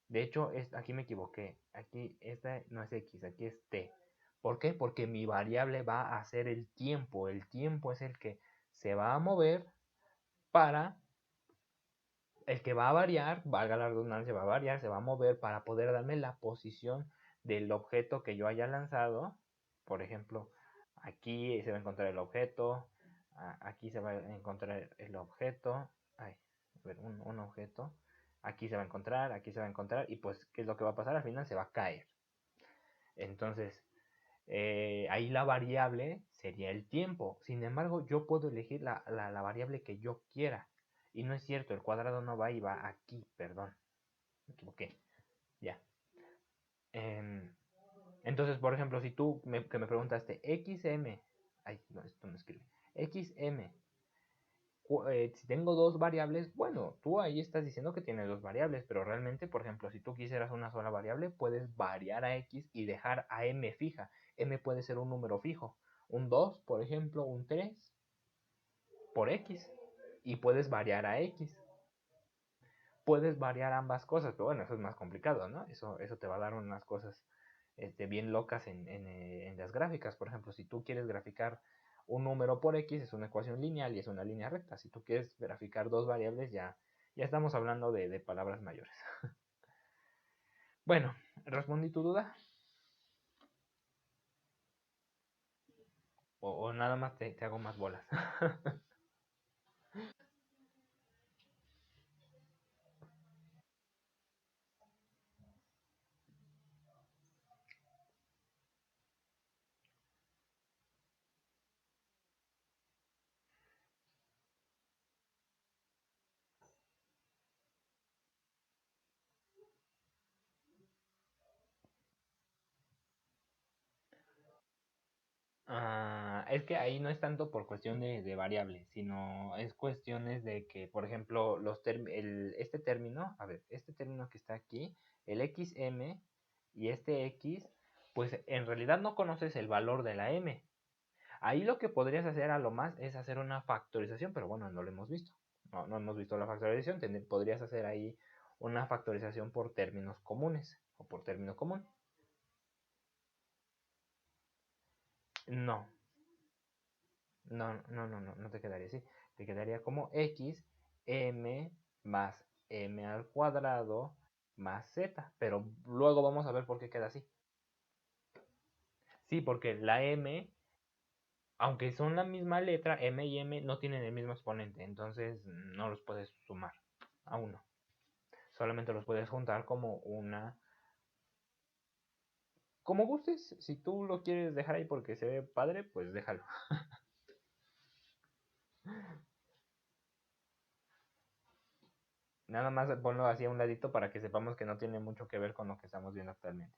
Speaker 1: De hecho, aquí me equivoqué. Aquí esta no es X, aquí es T. ¿Por qué? Porque mi variable va a ser el tiempo. El tiempo es el que se va a mover para, el que va a variar, valga la redundancia, va a variar, se va a mover para poder darme la posición del objeto que yo haya lanzado. Por ejemplo, aquí se va a encontrar el objeto, aquí se va a encontrar el objeto, ay, a ver, un objeto, aquí se va a encontrar, aquí se va a encontrar, y pues, ¿qué es lo que va a pasar? Al final se va a caer. Entonces, ahí la variable sería el tiempo. Sin embargo, yo puedo elegir la variable que yo quiera. Y no es cierto, el cuadrado no va y va aquí, perdón. Me equivoqué. Ya. Em, entonces, por ejemplo, si tú que me preguntaste XM, ay, no, esto no escribe. XM, si tengo dos variables, bueno, tú ahí estás diciendo que tienes dos variables, pero realmente, por ejemplo, si tú quisieras una sola variable, puedes variar a X y dejar a M fija. M puede ser un número fijo, un 2, por ejemplo, un 3 por X, y puedes variar a X. Puedes variar ambas cosas, pero bueno, eso es más complicado, ¿no? Eso te va a dar unas cosas bien locas en las gráficas. Por ejemplo, si tú quieres graficar un número por X, es una ecuación lineal y es una línea recta. Si tú quieres graficar dos variables, ya estamos hablando de palabras mayores. Bueno, ¿respondí tu duda? O nada más te hago más bolas. Es que ahí no es tanto por cuestión de variables, sino es cuestiones de que, por ejemplo, este término, a ver, este término que está aquí, el XM y este X, pues en realidad no conoces el valor de la M. Ahí lo que podrías hacer a lo más es hacer una factorización, pero bueno, no lo hemos visto. No hemos visto la factorización. Podrías hacer ahí una factorización por términos comunes o por término común. No, no te quedaría así. Te quedaría como x m más m al cuadrado más z. Pero luego vamos a ver por qué queda así. Sí, porque la m, aunque son la misma letra, m y m no tienen el mismo exponente. Entonces no los puedes sumar a uno. Solamente los puedes juntar como Como gustes, si tú lo quieres dejar ahí porque se ve padre, pues déjalo. Nada más ponlo así a un ladito para que sepamos que no tiene mucho que ver con lo que estamos viendo actualmente.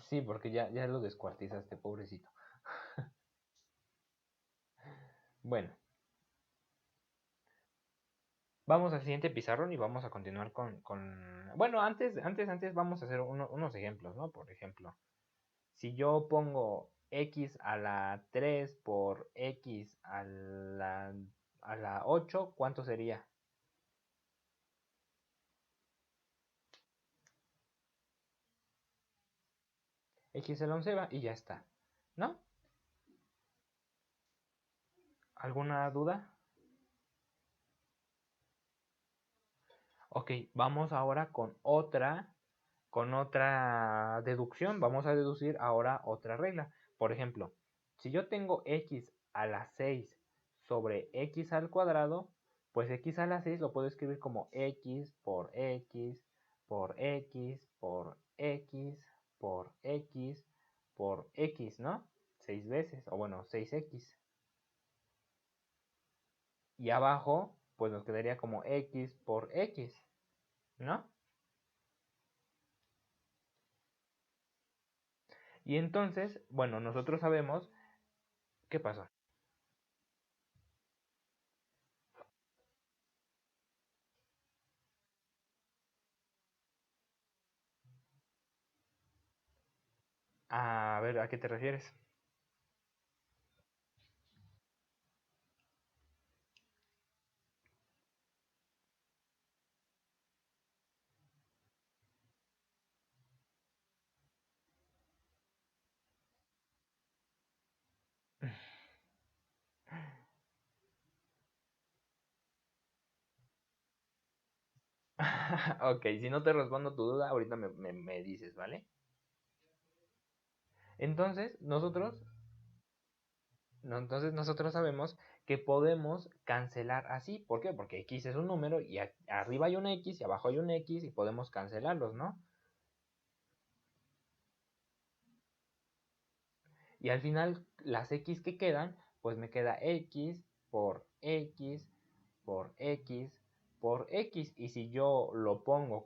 Speaker 1: Sí, porque ya lo descuartizaste, pobrecito. Bueno, vamos al siguiente pizarrón y vamos a continuar Bueno, antes vamos a hacer unos ejemplos, ¿no? Por ejemplo, si yo pongo x a la 3 por x a la 8, ¿cuánto sería? X a la 11 va y ya está, ¿no? ¿Alguna duda? Ok, vamos ahora con otra deducción. Vamos a deducir ahora otra regla. Por ejemplo, si yo tengo x a la 6 sobre x al cuadrado, pues x a la 6 lo puedo escribir como x por x por x por x por x por x, ¿no? 6 veces, o bueno, 6x. Y abajo, pues nos quedaría como x por x, ¿no? Y entonces, bueno, nosotros sabemos qué pasó. A ver, ¿a qué te refieres? Ok, si no te respondo tu duda, ahorita me dices, ¿vale? Entonces, nosotros sabemos que podemos cancelar así. ¿Por qué? Porque x es un número y arriba hay un x y abajo hay un x y podemos cancelarlos, ¿no? Y al final, las x que quedan, pues me queda x por x por x por x. Y si yo lo pongo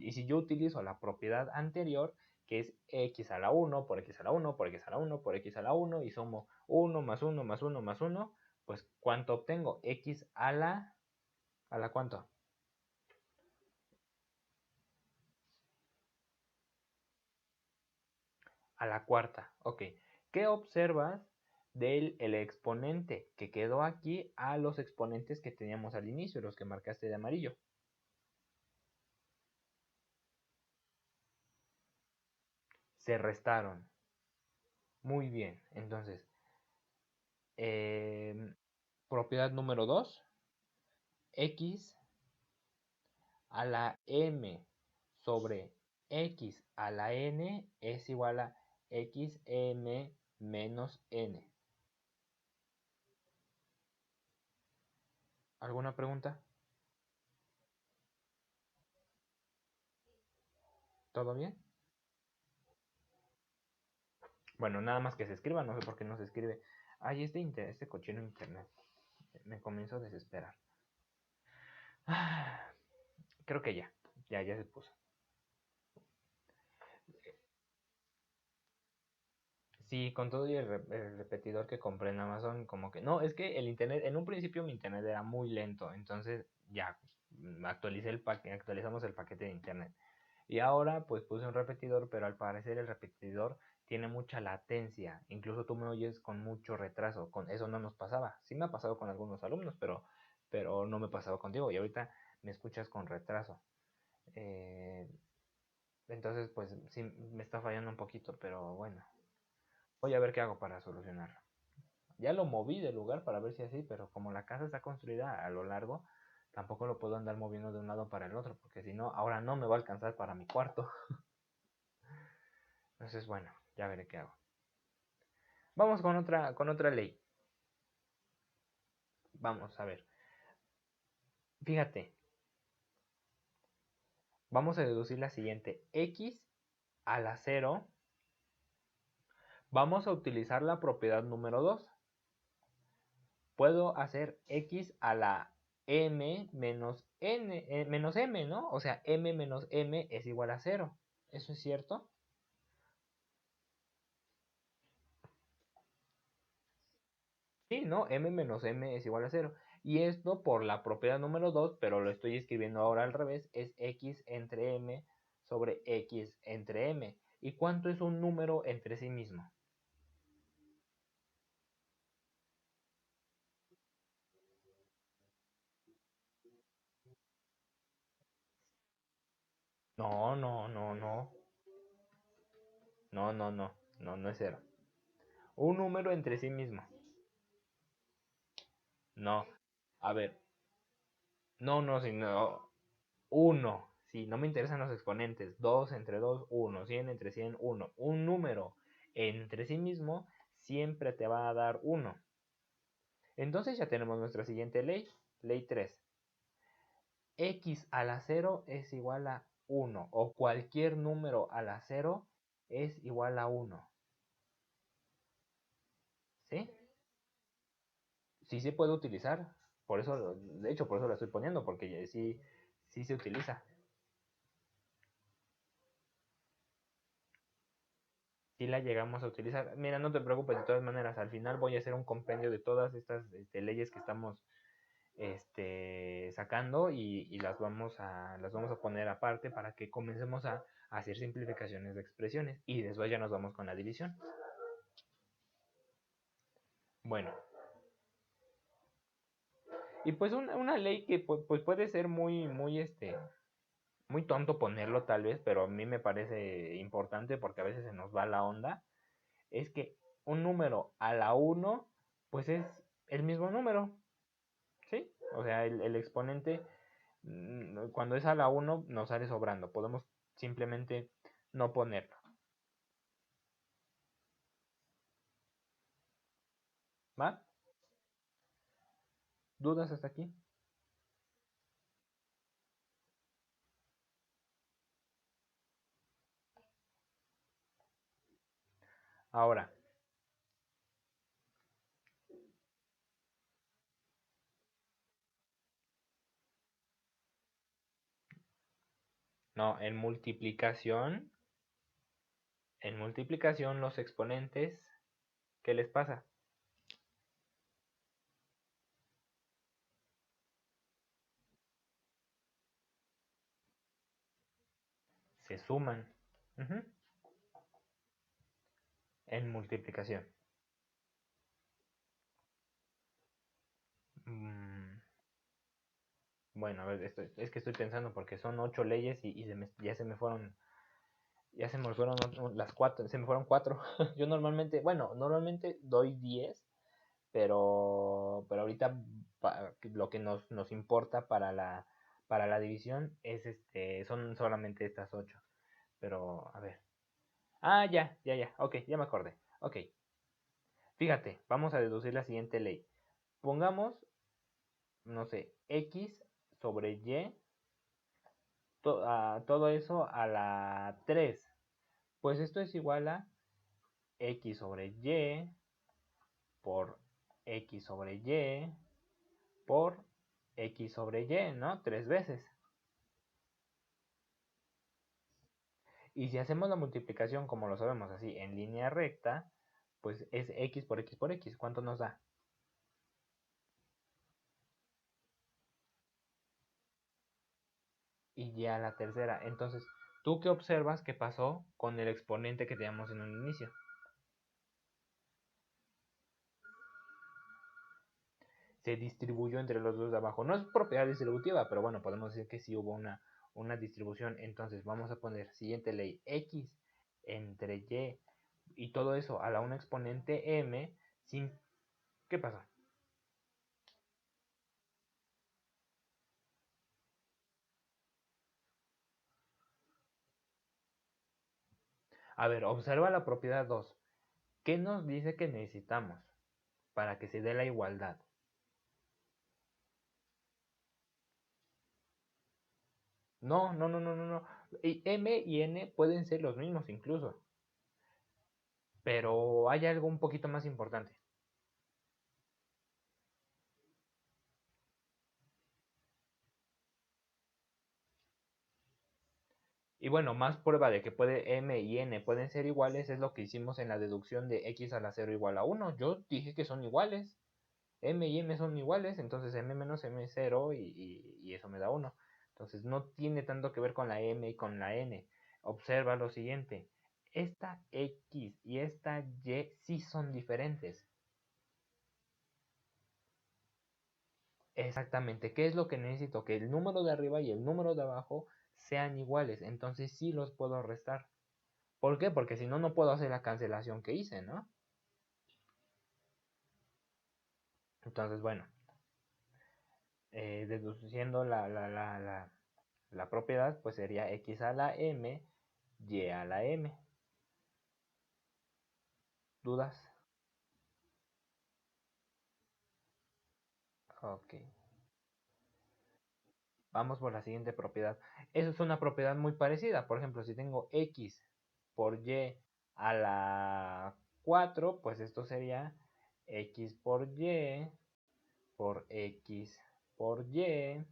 Speaker 1: y si yo utilizo la propiedad anterior, que es x a la 1 por x a la 1 por x a la 1 por x a la 1 y sumo 1 más 1 más 1, pues ¿cuánto obtengo? X ¿a la cuánto? A la cuarta, ok. ¿Qué observas del el exponente que quedó aquí a los exponentes que teníamos al inicio, los que marcaste de amarillo? Se restaron. Muy bien. Entonces, propiedad número 2, x a la m sobre x a la n es igual a xm menos n. ¿Alguna pregunta? ¿Todo bien? Bueno, nada más que se escriba, no sé por qué no se escribe. Ay, este cochino internet. Me comienzo a desesperar. Creo que ya se puso. Sí, con todo y el repetidor que compré en Amazon, como que... No, es que el internet, en un principio mi internet era muy lento, entonces ya actualizamos el paquete de internet. Y ahora pues puse un repetidor, pero al parecer el repetidor tiene mucha latencia. Incluso tú me oyes con mucho retraso. Con eso no nos pasaba. Sí me ha pasado con algunos alumnos, pero no me pasaba contigo. Y ahorita me escuchas con retraso. Eh, entonces pues sí me está fallando un poquito, pero bueno. Voy a ver qué hago para solucionarlo. Ya lo moví del lugar para ver si así, pero como la casa está construida a lo largo, tampoco lo puedo andar moviendo de un lado para el otro, porque si no, ahora no me va a alcanzar para mi cuarto. Entonces, bueno, ya veré qué hago. Vamos con otra ley. Vamos a ver. Fíjate, vamos a deducir la siguiente. X a la 0. Vamos a utilizar la propiedad número 2. Puedo hacer X a la m menos n, menos m, ¿no? O sea, m menos m es igual a 0. ¿Eso es cierto? Sí, ¿no? M menos m es igual a 0. Y esto por la propiedad número 2, pero lo estoy escribiendo ahora al revés, es x entre m sobre x entre m. ¿Y cuánto es un número entre sí mismo? No, no, no, no. No, no, no. No, no es 0. Un número entre sí mismo. No. A ver. No, no, sino 1. Sí, no me interesan los exponentes. 2 entre 2, 1. 100 entre 100, 1. Un número entre sí mismo siempre te va a dar 1. Entonces ya tenemos nuestra siguiente ley. Ley 3. X a la 0 es igual a 1. O cualquier número a la 0 es igual a 1. ¿Sí? Sí se puede utilizar. Por eso, de hecho, por eso la estoy poniendo, porque sí, sí se utiliza. Sí la llegamos a utilizar. Mira, no te preocupes, de todas maneras, al final voy a hacer un compendio de todas estas leyes que estamos sacando y las vamos a poner aparte para que comencemos a hacer simplificaciones de expresiones y después ya nos vamos con la división. Bueno, y pues una ley que pues puede ser muy tonto ponerlo tal vez, pero a mí me parece importante porque a veces se nos va la onda, es que un número a la 1 pues es el mismo número, ¿sí? O sea, el exponente cuando es a la 1 nos sale sobrando, podemos simplemente no ponerlo. ¿Va? ¿Dudas hasta aquí? Ahora, no, en multiplicación los exponentes, ¿qué les pasa? Se suman. Ujú. En multiplicación. Mm, bueno, a ver, es que estoy pensando porque son 8 leyes y ya se me fueron, las 4, se me fueron 4. Yo normalmente, bueno, normalmente doy 10, pero ahorita lo que nos importa para la división es son solamente estas 8. Pero, a ver. Ah, ya. Ok, ya me acordé. Ok. Fíjate, vamos a deducir la siguiente ley. Pongamos, no sé, X sobre Y, todo eso a la 3. Pues esto es igual a X sobre Y por X sobre Y por X sobre Y, ¿no? 3 veces. Y si hacemos la multiplicación, como lo sabemos así, en línea recta, pues es X por X por X. ¿Cuánto nos da? Y ya la tercera. Entonces, ¿tú qué observas que pasó con el exponente que teníamos en un inicio? Se distribuyó entre los dos de abajo. No es propiedad distributiva, pero bueno, podemos decir que sí hubo una distribución. Entonces, vamos a poner siguiente ley, X entre Y y todo eso a la una exponente M sin... ¿Qué pasa? A ver, observa la propiedad 2. ¿Qué nos dice que necesitamos para que se dé la igualdad? No, no, no, no, no, no. Y M y N pueden ser los mismos incluso. Pero hay algo un poquito más importante. Y bueno, más prueba de que puede M y N pueden ser iguales es lo que hicimos en la deducción de X a la 0 igual a 1. Yo dije que son iguales. M y M son iguales, entonces M menos M es 0 y eso me da 1. Entonces no tiene tanto que ver con la M y con la N. Observa lo siguiente. Esta X y esta Y sí son diferentes. Exactamente. ¿Qué es lo que necesito? Que el número de arriba y el número de abajo sean iguales. Entonces sí los puedo restar. ¿Por qué? Porque si no, no puedo hacer la cancelación que hice, ¿no? Entonces, bueno, deduciendo la propiedad, pues sería X a la M, Y a la M. ¿Dudas? Ok. Vamos por la siguiente propiedad. Eso es una propiedad muy parecida. Por ejemplo, si tengo X por Y a la 4, pues esto sería X por Y por X por Y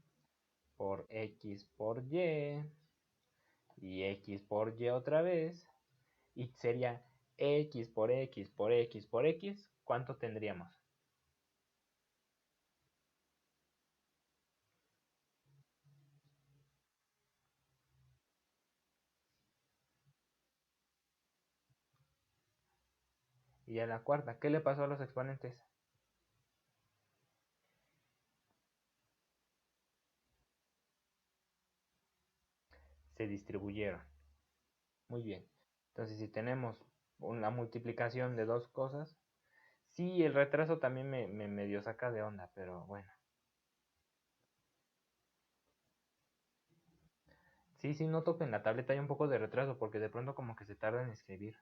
Speaker 1: por X por y X por Y otra vez. Y sería X por X por X por X. ¿Cuánto tendríamos? Y a la cuarta, ¿qué le pasó a los exponentes? Se distribuyeron. Muy bien. Entonces, si tenemos una multiplicación de dos cosas, sí, el retraso también me medio saca de onda, pero bueno. Sí, sí, noto que en la tableta hay un poco de retraso porque de pronto como que se tarda en escribir.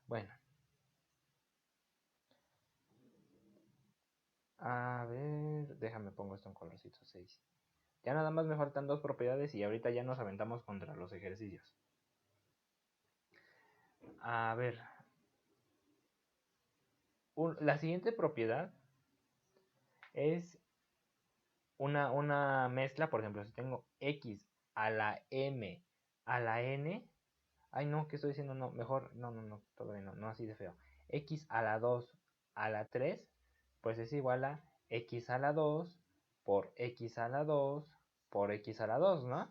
Speaker 1: Bueno, a ver, déjame pongo esto en colorcito 6. Ya nada más me faltan dos propiedades y ahorita ya nos aventamos contra los ejercicios. A ver, la siguiente propiedad es una mezcla, por ejemplo, si tengo X a la M a la N. Ay, no, ¿qué estoy diciendo? No, mejor, no, no, no, todavía no, no así de feo. X a la 2 a la 3, pues es igual a X a la 2 por X a la 2 por X a la 2, ¿no?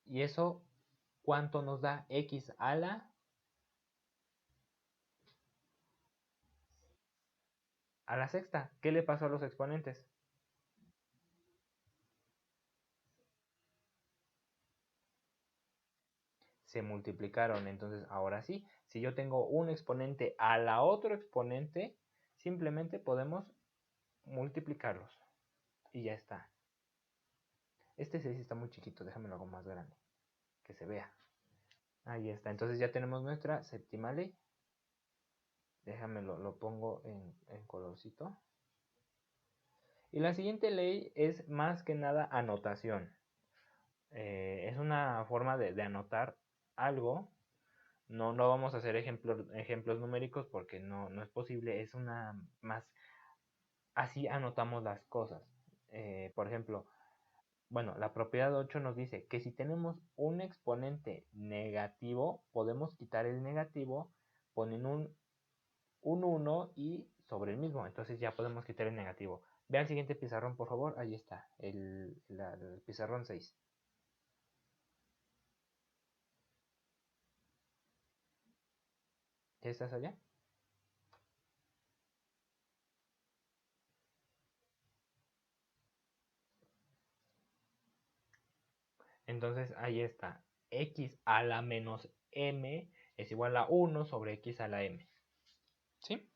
Speaker 1: Y eso, ¿cuánto nos da X a la sexta? ¿Qué le pasó a los exponentes? Se multiplicaron. Entonces, ahora sí, si yo tengo un exponente a la otro exponente, simplemente podemos multiplicarlos. Y ya está. Este 6 está muy chiquito, déjame lo hago más grande, que se vea. Ahí está, entonces ya tenemos nuestra séptima ley. Déjame lo pongo en colorcito. Y la siguiente ley es más que nada anotación. Es una forma de anotar algo. No, no vamos a hacer ejemplos numéricos porque no es posible. Es una más... Así anotamos las cosas. Por ejemplo, bueno, la propiedad 8 nos dice que si tenemos un exponente negativo, podemos quitar el negativo, ponen un 1 y sobre el mismo. Entonces ya podemos quitar el negativo. Ve al siguiente pizarrón, por favor. Ahí está, el pizarrón 6. ¿Ya estás allá? Entonces ahí está. X a la menos m es igual a 1 sobre x a la m. ¿Sí?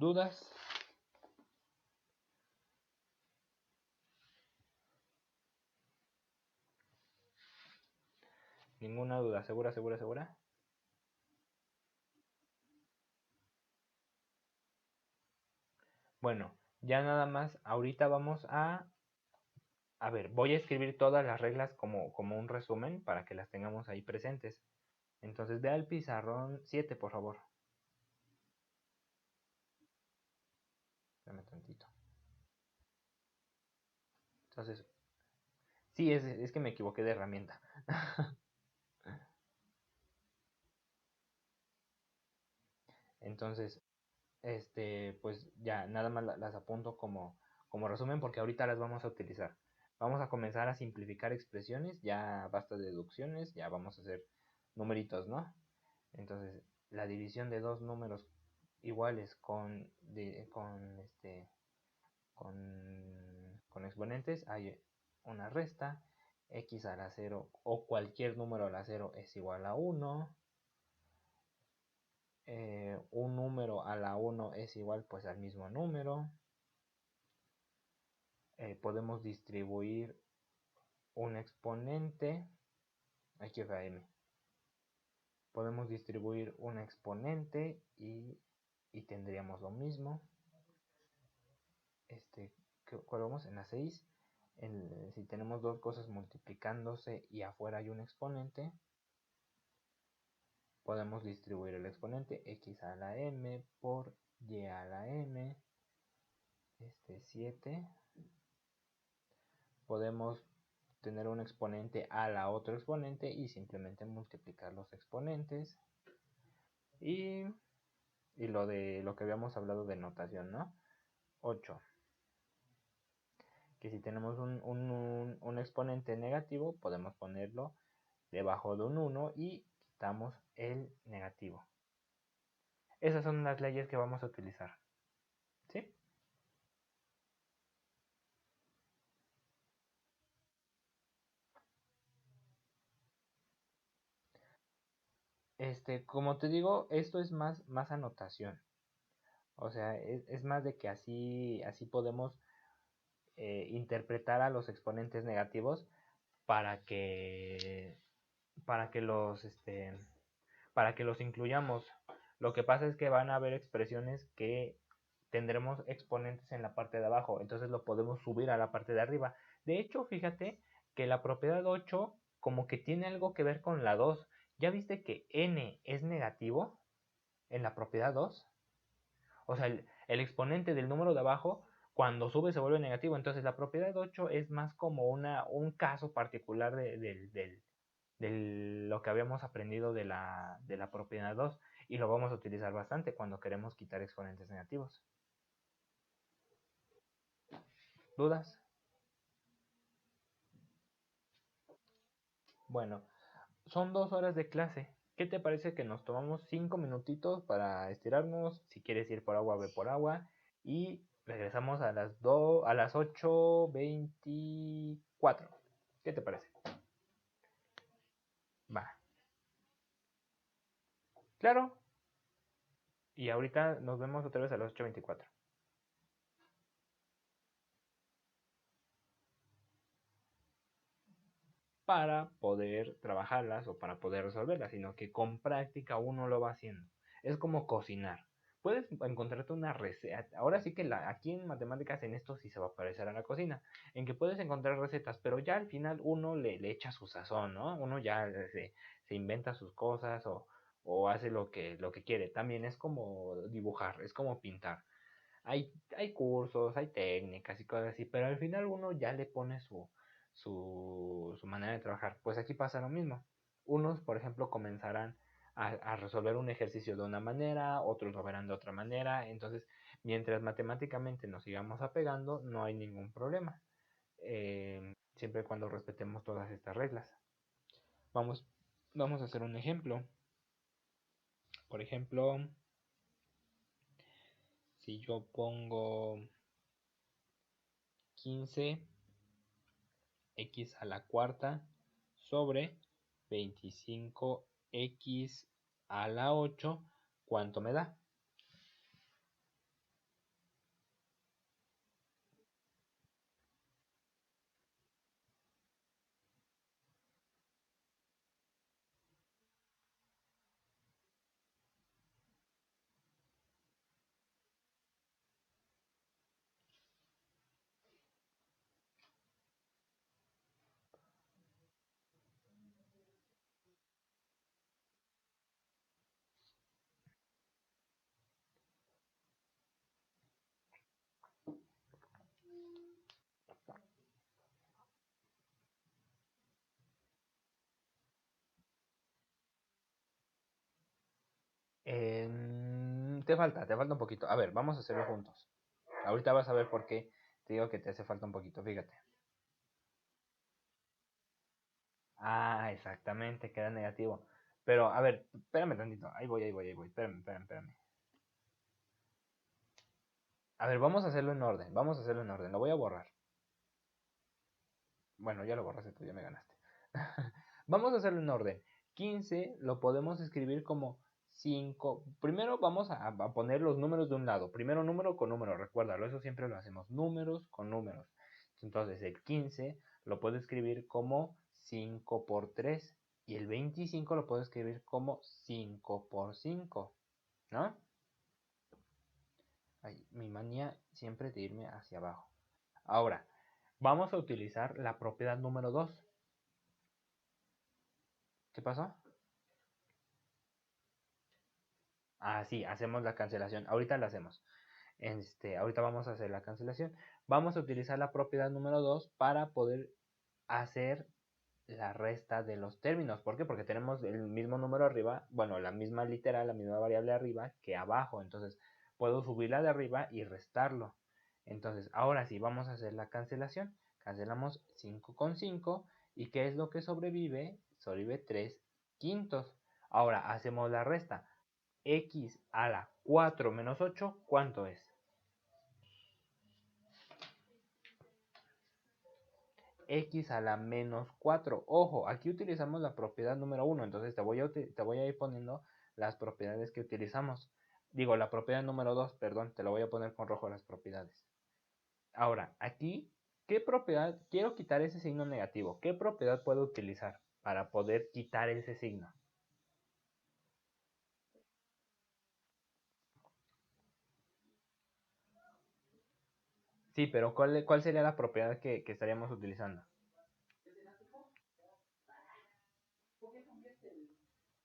Speaker 1: ¿Dudas? Ninguna duda, ¿segura, segura, segura? Bueno, ya nada más, ahorita vamos a ver, voy a escribir todas las reglas como un resumen para que las tengamos ahí presentes. Entonces ve al pizarrón 7, por favor. Dame tantito. Entonces, sí, es que me equivoqué de herramienta. Entonces, pues ya nada más las apunto como resumen porque ahorita las vamos a utilizar. Vamos a comenzar a simplificar expresiones, ya basta de deducciones, ya vamos a hacer numeritos, ¿no? Entonces, la división de dos números iguales con exponentes, hay una resta, x a la 0 o cualquier número a la 0 es igual a 1. Un número a la 1 es igual pues al mismo número. Podemos distribuir un exponente, aquí va m. Podemos distribuir un exponente y tendríamos lo mismo. ¿Cuál vamos? En la 6. Si tenemos dos cosas multiplicándose y afuera hay un exponente, podemos distribuir el exponente x a la m por y a la m, 7. Podemos tener un exponente a la otro exponente y simplemente multiplicar los exponentes. Y lo que habíamos hablado de notación, ¿no? 8. Que si tenemos un exponente negativo, podemos ponerlo debajo de un 1 y quitamos el negativo. Esas son las leyes que vamos a utilizar. ¿Sí? Como te digo, esto es más anotación. O sea, es más de que así podemos interpretar a los exponentes negativos para que para que los para que los incluyamos. Lo que pasa es que van a haber expresiones que tendremos exponentes en la parte de abajo, entonces lo podemos subir a la parte de arriba. De hecho, fíjate que la propiedad 8 como que tiene algo que ver con la 2. ¿Ya viste que n es negativo en la propiedad 2? O sea, el exponente del número de abajo cuando sube se vuelve negativo. Entonces la propiedad 8 es más como un caso particular de lo que habíamos aprendido de la propiedad 2 y lo vamos a utilizar bastante cuando queremos quitar exponentes negativos. ¿Dudas? Bueno, son 2 horas de clase. ¿Qué te parece que nos tomamos 5 minutitos para estirarnos? Si quieres ir por agua, ve por agua. Y regresamos a las 8:24. ¿Qué te parece? Va. Claro. Y ahorita nos vemos otra vez a las 8:24. Para poder trabajarlas o para poder resolverlas, sino que con práctica uno lo va haciendo. Es como cocinar. Puedes encontrarte una receta. Ahora sí que aquí en matemáticas en esto sí se va a parecer a la cocina. En que puedes encontrar recetas, pero ya al final uno le echa su sazón, ¿no? Uno ya se inventa sus cosas o hace lo que quiere. También es como dibujar, es como pintar. Hay cursos, hay técnicas y cosas así, pero al final uno ya le pone su manera de trabajar. Pues aquí pasa lo mismo. Unos, por ejemplo, comenzarán a resolver un ejercicio de una manera, otros lo verán de otra manera. Entonces, mientras matemáticamente nos sigamos apegando, no hay ningún problema. Siempre y cuando respetemos todas estas reglas. Vamos, vamos a hacer un ejemplo. Por ejemplo, si yo pongo 15 x a la cuarta sobre 25x a la 8, ¿cuánto me da? Te falta un poquito. A ver, vamos a hacerlo juntos. Ahorita vas a ver por qué te digo que te hace falta un poquito, fíjate. Ah, exactamente, queda negativo. Pero, a ver, espérame tantito. Ahí voy. Espérame. A ver, vamos a hacerlo en orden. Vamos a hacerlo en orden. Lo voy a borrar. Bueno, ya lo borraste tú, ya me ganaste. Vamos a hacerlo en orden. 15 lo podemos escribir como 5. Primero vamos a poner los números de un lado. Primero número con número, recuérdalo, eso siempre lo hacemos. Números con números. Entonces el 15 lo puedo escribir como 5 por 3. Y el 25 lo puedo escribir como 5 por 5. ¿No? Ay, mi manía siempre de irme hacia abajo. Ahora, vamos a utilizar la propiedad número 2. ¿Qué pasó? Ah, sí, hacemos la cancelación. Ahorita la hacemos. Ahorita vamos a hacer la cancelación. Vamos a utilizar la propiedad número 2 para poder hacer la resta de los términos. ¿Por qué? Porque tenemos el mismo número arriba, bueno, la misma literal, la misma variable arriba que abajo. Entonces, puedo subirla de arriba y restarlo. Entonces, ahora sí, vamos a hacer la cancelación. Cancelamos 5 con 5. ¿Y qué es lo que sobrevive? Sobrevive 3 quintos. Ahora, hacemos la resta. X a la 4 menos 8, ¿cuánto es? X a la menos 4. Ojo, aquí utilizamos la propiedad número 1, entonces te voy a ir poniendo las propiedades que utilizamos. Digo, la propiedad número 2, perdón, te lo voy a poner con rojo las propiedades. Ahora, aquí, ¿qué propiedad? Quiero quitar ese signo negativo. ¿Qué propiedad puedo utilizar para poder quitar ese signo? Sí, pero ¿cuál sería la propiedad que estaríamos utilizando?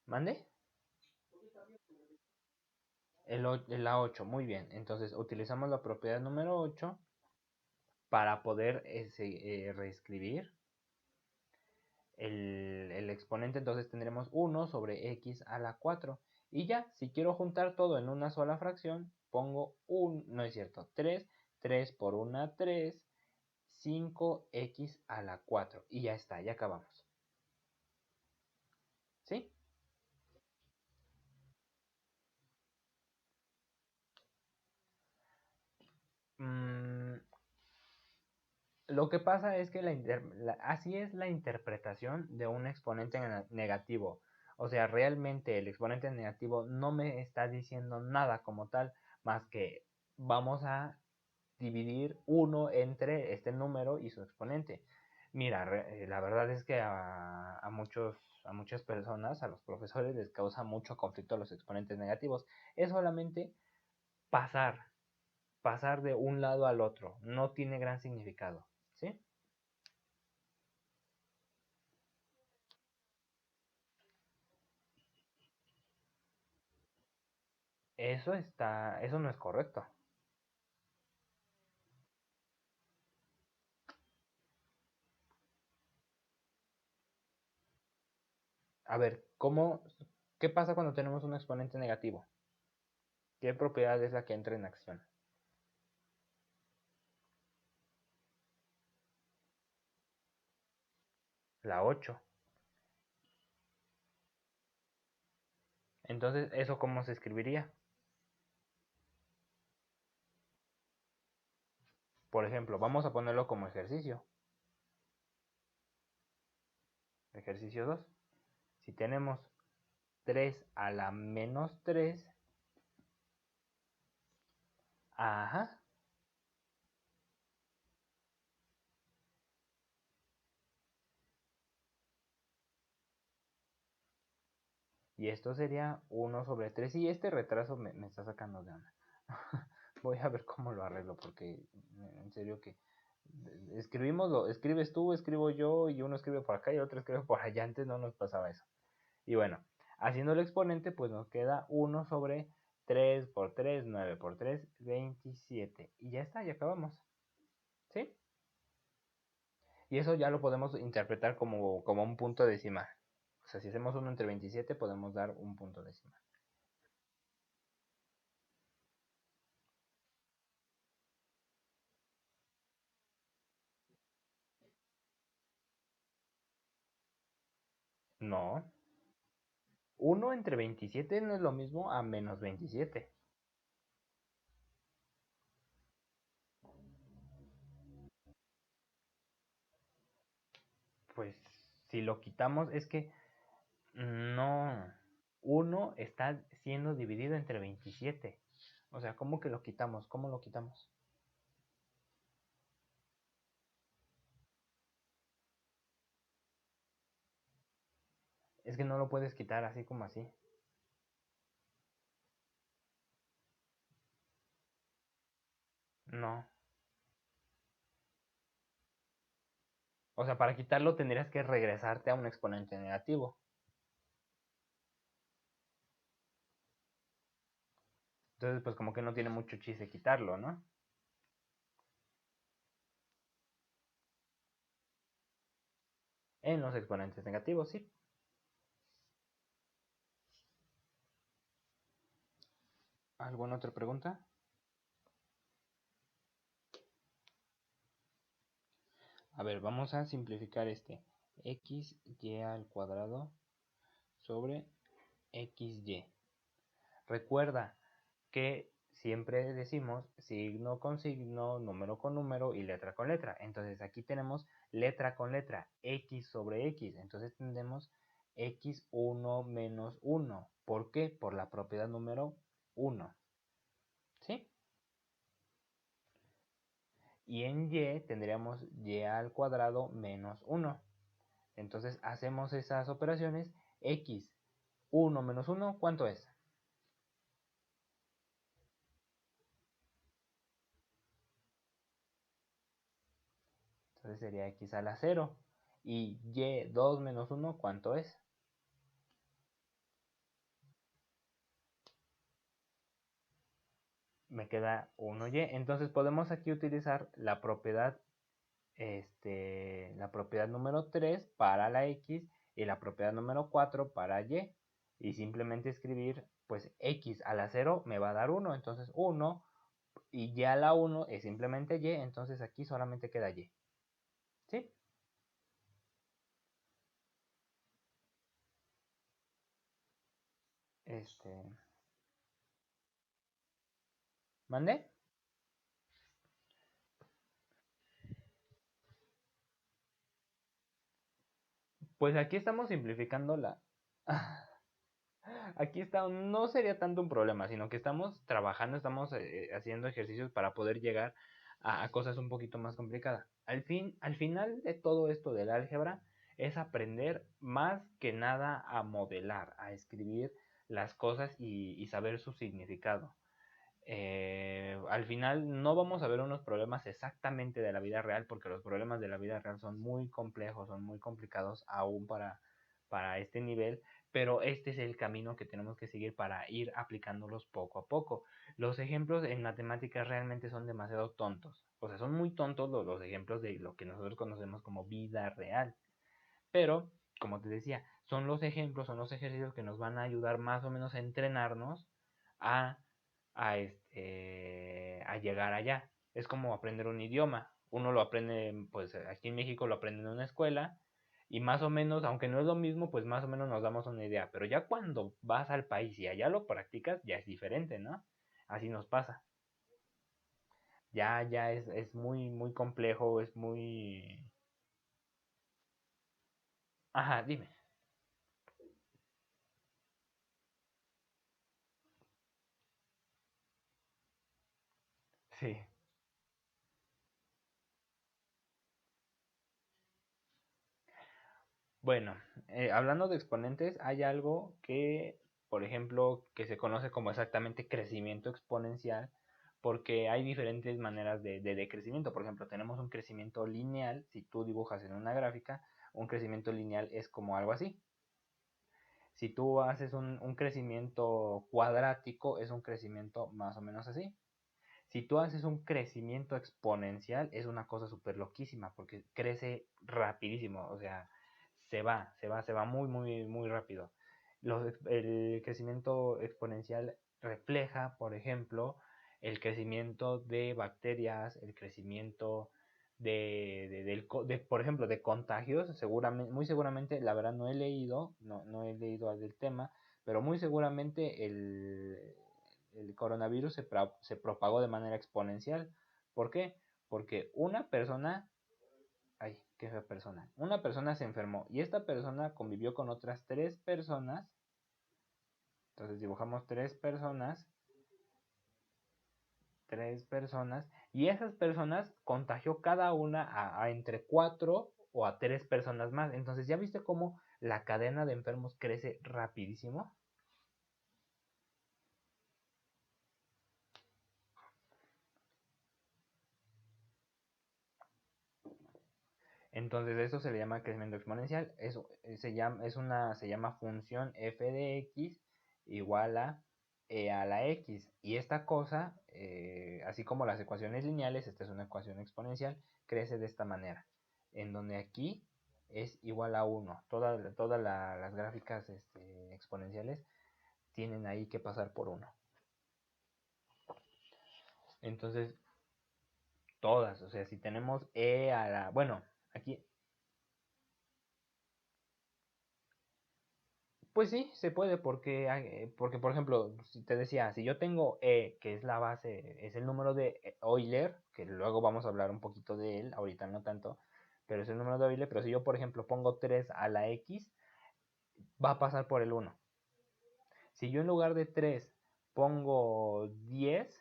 Speaker 1: ¿Mande? La 8, muy bien. Entonces utilizamos la propiedad número 8 para poder reescribir el exponente. Entonces tendremos 1 sobre x a la 4. Y ya, si quiero juntar todo en una sola fracción, pongo no es cierto, 3 por 1, 3, 5x a la 4. Y ya está, ya acabamos. ¿Sí? Mm, Lo que pasa es que así es la interpretación de un exponente negativo. O sea, realmente el exponente negativo no me está diciendo nada como tal, más que vamos a dividir uno entre este número y su exponente. Mira, la verdad es que a muchas personas, a los profesores les causa mucho conflicto los exponentes negativos. Es solamente pasar, pasar de un lado al otro. No tiene gran significado. ¿Sí? Eso no es correcto. A ver, ¿qué pasa cuando tenemos un exponente negativo? ¿Qué propiedad es la que entra en acción? La 8. Entonces, ¿eso cómo se escribiría? Por ejemplo, vamos a ponerlo como ejercicio. Ejercicio 2. Si tenemos 3 a la menos 3, ajá, y esto sería 1/3. Y este retraso me está sacando de onda. Voy a ver cómo lo arreglo, porque en serio que escribes tú, escribo yo, y uno escribe por acá y otro escribe por allá. Antes no nos pasaba eso. Y bueno, haciendo el exponente, pues nos queda 1/3 por 3, 9 por 3, 27. Y ya está, ya acabamos. ¿Sí? Y eso ya lo podemos interpretar como un punto decimal. O sea, si hacemos 1 entre 27, podemos dar un punto decimal. No. 1 entre 27 no es lo mismo a menos 27. Pues si lo quitamos es que no. 1 está siendo dividido entre 27. O sea, ¿cómo que lo quitamos? ¿Cómo lo quitamos? Es que no lo puedes quitar así como así. No. O sea, para quitarlo tendrías que regresarte a un exponente negativo. Entonces, pues como que no tiene mucho chiste quitarlo, ¿no? En los exponentes negativos, sí. ¿Alguna otra pregunta? A ver, vamos a simplificar este. XY al cuadrado sobre XY. Recuerda que siempre decimos signo con signo, número con número y letra con letra. Entonces aquí tenemos letra con letra, X sobre X. Entonces tendremos X1 menos 1. ¿Por qué? Por la propiedad número 1. ¿Sí? Y en Y tendríamos Y al cuadrado menos 1. Entonces hacemos esas operaciones. X 1 menos 1, ¿cuánto es? Entonces sería X a la 0. Y Y2 menos 1, ¿cuánto es? Me queda 1Y. Entonces podemos aquí utilizar la propiedad número 3 para la X y la propiedad número 4 para Y. Y simplemente escribir, pues X a la 0 me va a dar 1. Entonces 1 y Y a la 1 es simplemente Y. Entonces aquí solamente queda Y. ¿Sí? Este, ¿Mandé? Pues aquí estamos simplificando la... Aquí está, no sería tanto un problema, sino que estamos trabajando, estamos haciendo ejercicios para poder llegar a cosas un poquito más complicadas. Al final de todo esto del álgebra es aprender más que nada a modelar, a escribir las cosas y saber su significado. Al final no vamos a ver unos problemas exactamente de la vida real, porque los problemas de la vida real son muy complejos, son muy complicados aún para este nivel, pero este es el camino que tenemos que seguir para ir aplicándolos poco a poco. Los ejemplos en matemáticas realmente son demasiado tontos, o sea, son muy tontos los ejemplos de lo que nosotros conocemos como vida real, pero como te decía, son los ejemplos, son los ejercicios que nos van a ayudar más o menos a entrenarnos a a llegar allá. Es como aprender un idioma. Uno lo aprende, pues aquí en México lo aprende en una escuela y más o menos, aunque no es lo mismo, pues más o menos nos damos una idea. Pero ya cuando vas al país y allá lo practicas, ya es diferente, ¿no? Así nos pasa. Ya es muy, muy complejo, es muy... Ajá, dime. Sí. Bueno, hablando de exponentes, hay algo que, por ejemplo, que se conoce como exactamente crecimiento exponencial, porque hay diferentes maneras de decrecimiento. Por ejemplo, tenemos un crecimiento lineal. Si tú dibujas en una gráfica, un crecimiento lineal es como algo así. Si tú haces un crecimiento cuadrático, es un crecimiento más o menos así. Si tú haces un crecimiento exponencial, es una cosa súper loquísima, porque crece rapidísimo, o sea, se va muy, muy, muy rápido. El crecimiento exponencial refleja, por ejemplo, el crecimiento de bacterias, el crecimiento por ejemplo, de contagios, seguramente, muy seguramente, la verdad no he leído, no he leído del tema, pero muy seguramente el coronavirus se propagó de manera exponencial. ¿Por qué? Porque una persona, ay, qué fea persona, una persona se enfermó y esta persona convivió con otras tres personas, entonces dibujamos tres personas, y esas personas contagió cada una a entre 4 o a 3 personas más. Entonces, ¿ya viste cómo la cadena de enfermos crece rapidísimo? Entonces, eso se le llama crecimiento exponencial. Eso se llama función f de x igual a e a la x. Y esta cosa, así como las ecuaciones lineales, esta es una ecuación exponencial, crece de esta manera. En donde aquí es igual a 1. Todas las gráficas exponenciales tienen ahí que pasar por 1. Entonces, todas, o sea, si tenemos e a la... Bueno, aquí pues sí, se puede porque por ejemplo, si te decía, si yo tengo E, que es la base, es el número de Euler, que luego vamos a hablar un poquito de él, ahorita no tanto, pero es el número de Euler, pero si yo por ejemplo pongo 3 a la X, va a pasar por el 1. Si yo en lugar de 3 pongo 10,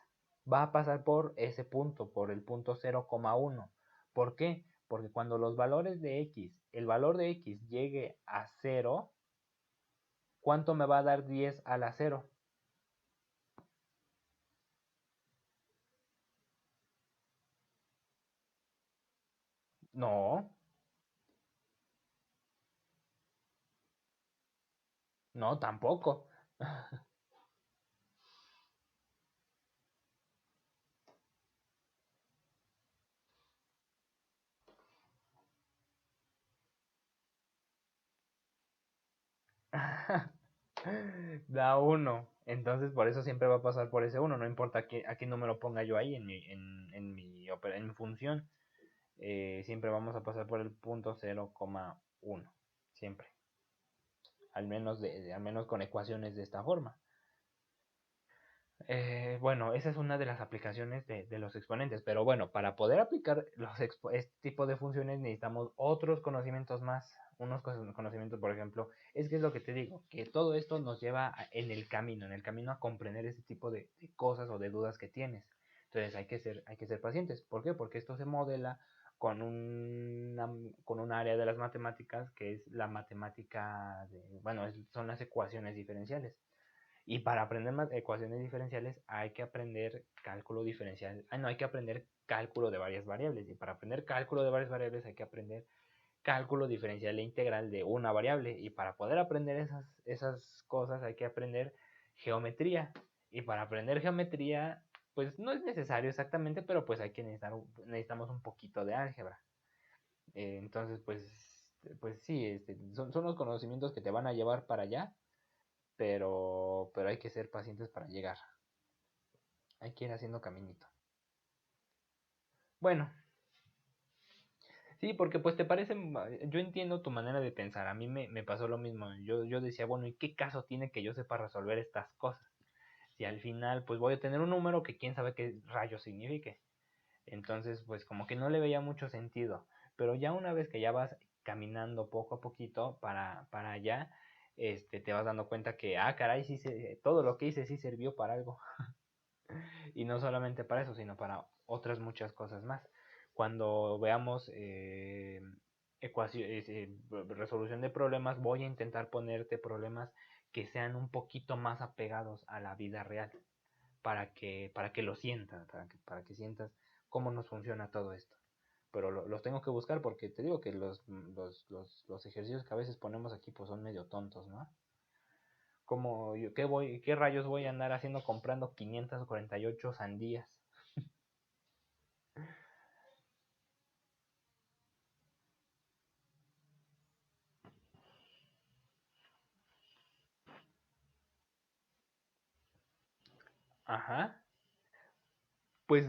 Speaker 1: va a pasar por ese punto, por el punto 0,1. ¿Por qué? Porque cuando los valores de X, el valor de X llegue a 0, ¿cuánto me va a dar 10 a la 0? No, no, tampoco. Da uno. Entonces, por eso siempre va a pasar por ese uno. No importa a qué número ponga yo ahí en mi función. Siempre vamos a pasar por el punto 0,1. Siempre. Al menos con ecuaciones de esta forma. Bueno, esa es una de las aplicaciones de los exponentes, pero bueno, para poder aplicar este tipo de funciones necesitamos otros conocimientos más, unos conocimientos, por ejemplo, que es lo que te digo, que todo esto nos lleva en el camino a comprender ese tipo de cosas o de dudas que tienes. Entonces hay que ser pacientes. ¿Por qué? Porque esto se modela con un área de las matemáticas que es la matemática bueno, son las ecuaciones diferenciales. Y para aprender más ecuaciones diferenciales hay que aprender cálculo diferencial. No, hay que aprender cálculo de varias variables. Y para aprender cálculo de varias variables hay que aprender cálculo diferencial e integral de una variable. Y para poder aprender esas cosas hay que aprender geometría. Y para aprender geometría, pues no es necesario exactamente, pero pues necesitamos un poquito de álgebra. Entonces, pues sí, son los conocimientos que te van a llevar para allá, pero hay que ser pacientes para llegar. Hay que ir haciendo caminito. Bueno, sí, porque pues te parece, yo entiendo tu manera de pensar, a mí me pasó lo mismo, yo decía, bueno, ¿y qué caso tiene que yo sepa resolver estas cosas? Si al final pues voy a tener un número que quién sabe qué rayos signifique. Entonces pues como que no le veía mucho sentido, pero ya una vez que ya vas caminando poco a poquito para allá, te vas dando cuenta que, caray, sí, todo lo que hice sí sirvió para algo. Y no solamente para eso, sino para otras muchas cosas más. Cuando veamos resolución de problemas, voy a intentar ponerte problemas que sean un poquito más apegados a la vida real, para que lo sientas, para que sientas cómo nos funciona todo esto. Pero los tengo que buscar porque te digo que los ejercicios que a veces ponemos aquí pues son medio tontos, ¿no? Como, ¿qué rayos voy a andar haciendo comprando 548 sandías? Ajá. Pues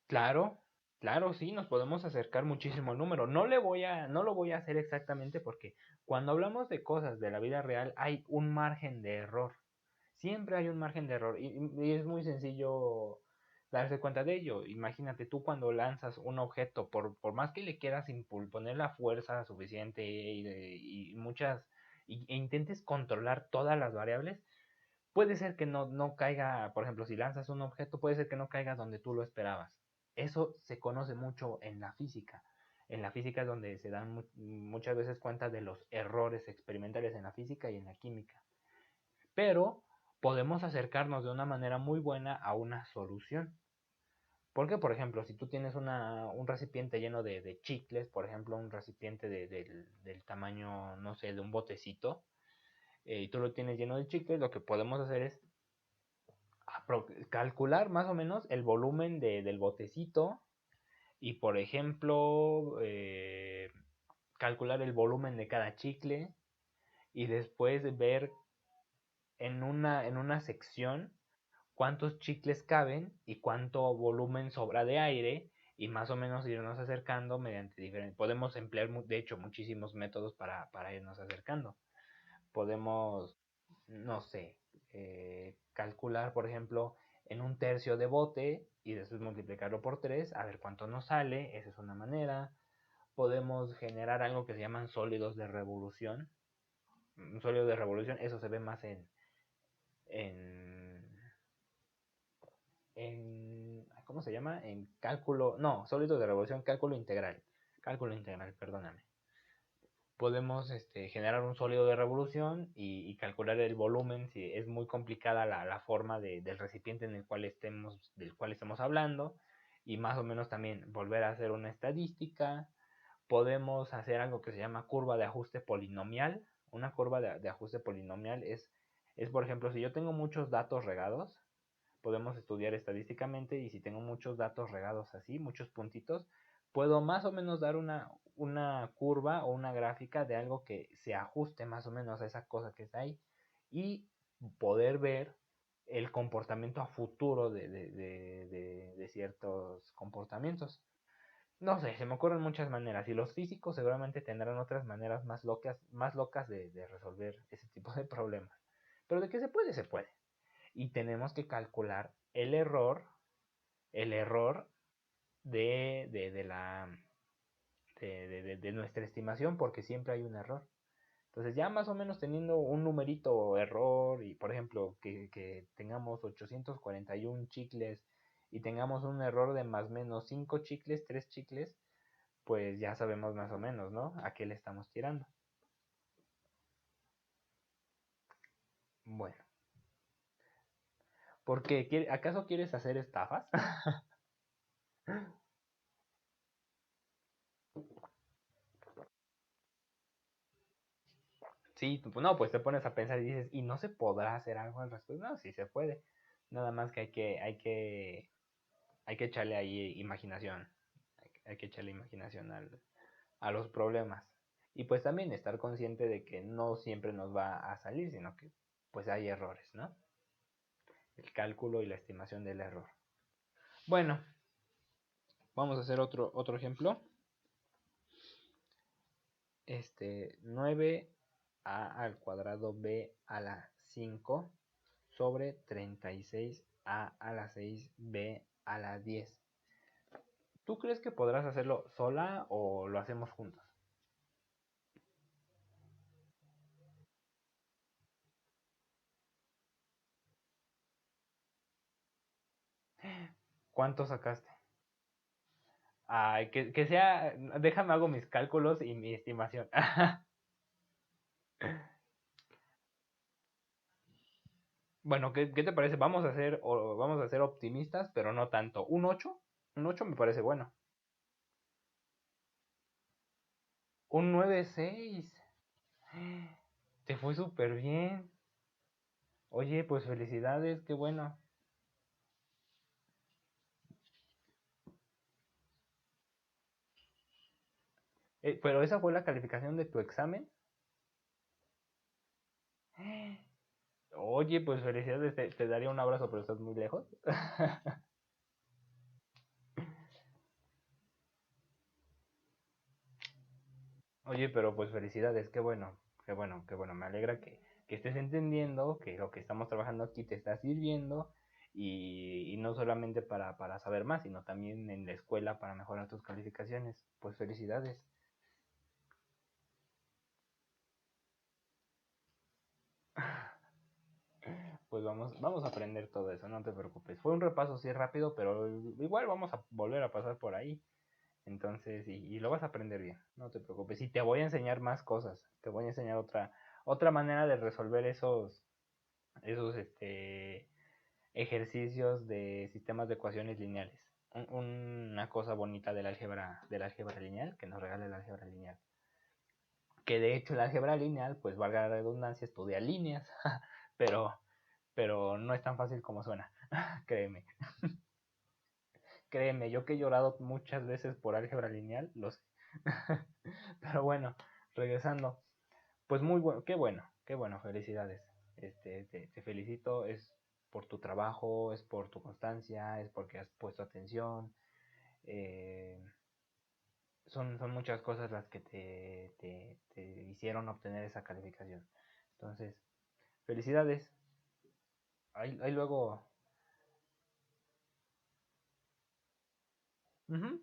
Speaker 1: claro, claro, sí, nos podemos acercar muchísimo al número. No lo voy a hacer exactamente porque cuando hablamos de cosas de la vida real hay un margen de error. Siempre hay un margen de error y es muy sencillo darse cuenta de ello. Imagínate tú cuando lanzas un objeto, por más que le quieras poner la fuerza suficiente y muchas, e intentes controlar todas las variables, puede ser que no caiga, por ejemplo, si lanzas un objeto, puede ser que no caiga donde tú lo esperabas. Eso se conoce mucho en la física. En la física es donde se dan muchas veces cuenta de los errores experimentales en la física y en la química. Pero podemos acercarnos de una manera muy buena a una solución. Porque, por ejemplo, si tú tienes un recipiente lleno de chicles, por ejemplo, un recipiente del tamaño, no sé, de un botecito, y tú lo tienes lleno de chicles, lo que podemos hacer es calcular más o menos el volumen del botecito y, por ejemplo, calcular el volumen de cada chicle y después ver en una sección cuántos chicles caben y cuánto volumen sobra de aire y más o menos irnos acercando mediante diferentes... Podemos emplear, de hecho, muchísimos métodos para irnos acercando. Podemos, no sé, calcular, por ejemplo, en un tercio de bote y después multiplicarlo por 3 a ver cuánto nos sale, esa es una manera. Podemos generar algo que se llaman sólidos de revolución. Un sólido de revolución, eso se ve más en, ¿cómo se llama? En cálculo, no, sólidos de revolución, cálculo integral, perdóname. Podemos generar un sólido de revolución y calcular el volumen si es muy complicada la forma del recipiente en el cual del cual estemos hablando y más o menos también volver a hacer una estadística. Podemos hacer algo que se llama curva de ajuste polinomial. Una curva de ajuste polinomial es, por ejemplo, si yo tengo muchos datos regados, podemos estudiar estadísticamente y si tengo muchos datos regados así, muchos puntitos, puedo más o menos dar una curva o una gráfica de algo que se ajuste más o menos a esa cosa que está ahí y poder ver el comportamiento a futuro de ciertos comportamientos. No sé, se me ocurren muchas maneras y los físicos seguramente tendrán otras maneras más locas de resolver ese tipo de problemas. Pero de que se puede, se puede y tenemos que calcular el error de la de nuestra estimación porque siempre hay un error. Entonces ya más o menos teniendo un numerito error y por ejemplo que tengamos 841 chicles y tengamos un error de más o menos 5 chicles, 3 chicles, pues ya sabemos más o menos, ¿no? A qué le estamos tirando. Bueno, ¿por qué? ¿Acaso quieres hacer estafas? Sí, no, pues te pones a pensar y dices, ¿y no se podrá hacer algo al respecto? No, sí se puede. Nada más que hay que echarle ahí imaginación. Hay que echarle imaginación a los problemas. Y pues también estar consciente de que no siempre nos va a salir, sino que pues hay errores, ¿no? El cálculo y la estimación del error. Bueno, vamos a hacer otro ejemplo. 9a al cuadrado b a la 5 sobre 36a a la 6b a la 10. ¿Tú crees que podrás hacerlo sola o lo hacemos juntos? ¿Cuánto sacaste? Ay, que sea, déjame hago mis cálculos y mi estimación. Bueno, ¿qué te parece? Vamos a ser optimistas, pero no tanto. ¿Un 8? Un 8 me parece bueno. Un 9,6. Te fue súper bien. Oye, pues felicidades, qué bueno. Pero esa fue la calificación de tu examen. Oye, pues felicidades, te daría un abrazo, pero estás muy lejos. Oye, pero pues felicidades, qué bueno, qué bueno, qué bueno. Me alegra que estés entendiendo que lo que estamos trabajando aquí te está sirviendo y no solamente para saber más, sino también en la escuela para mejorar tus calificaciones. Pues felicidades. Pues vamos a aprender todo eso, no te preocupes. Fue un repaso así rápido, pero igual vamos a volver a pasar por ahí. Entonces, y lo vas a aprender bien, no te preocupes. Y te voy a enseñar más cosas. Te voy a enseñar otra manera de resolver esos ejercicios de sistemas de ecuaciones lineales. Una cosa bonita del álgebra lineal, que nos regala el álgebra lineal. Que de hecho el álgebra lineal, pues valga la redundancia, estudia líneas, pero, pero no es tan fácil como suena, créeme. Créeme, yo que he llorado muchas veces por álgebra lineal, lo sé. Pero bueno, regresando, pues muy bueno, qué bueno, felicidades. Te felicito, es por tu trabajo, es por tu constancia, es porque has puesto atención. eh, son muchas cosas las que te hicieron obtener esa calificación. Entonces, felicidades. Ahí luego, ujú,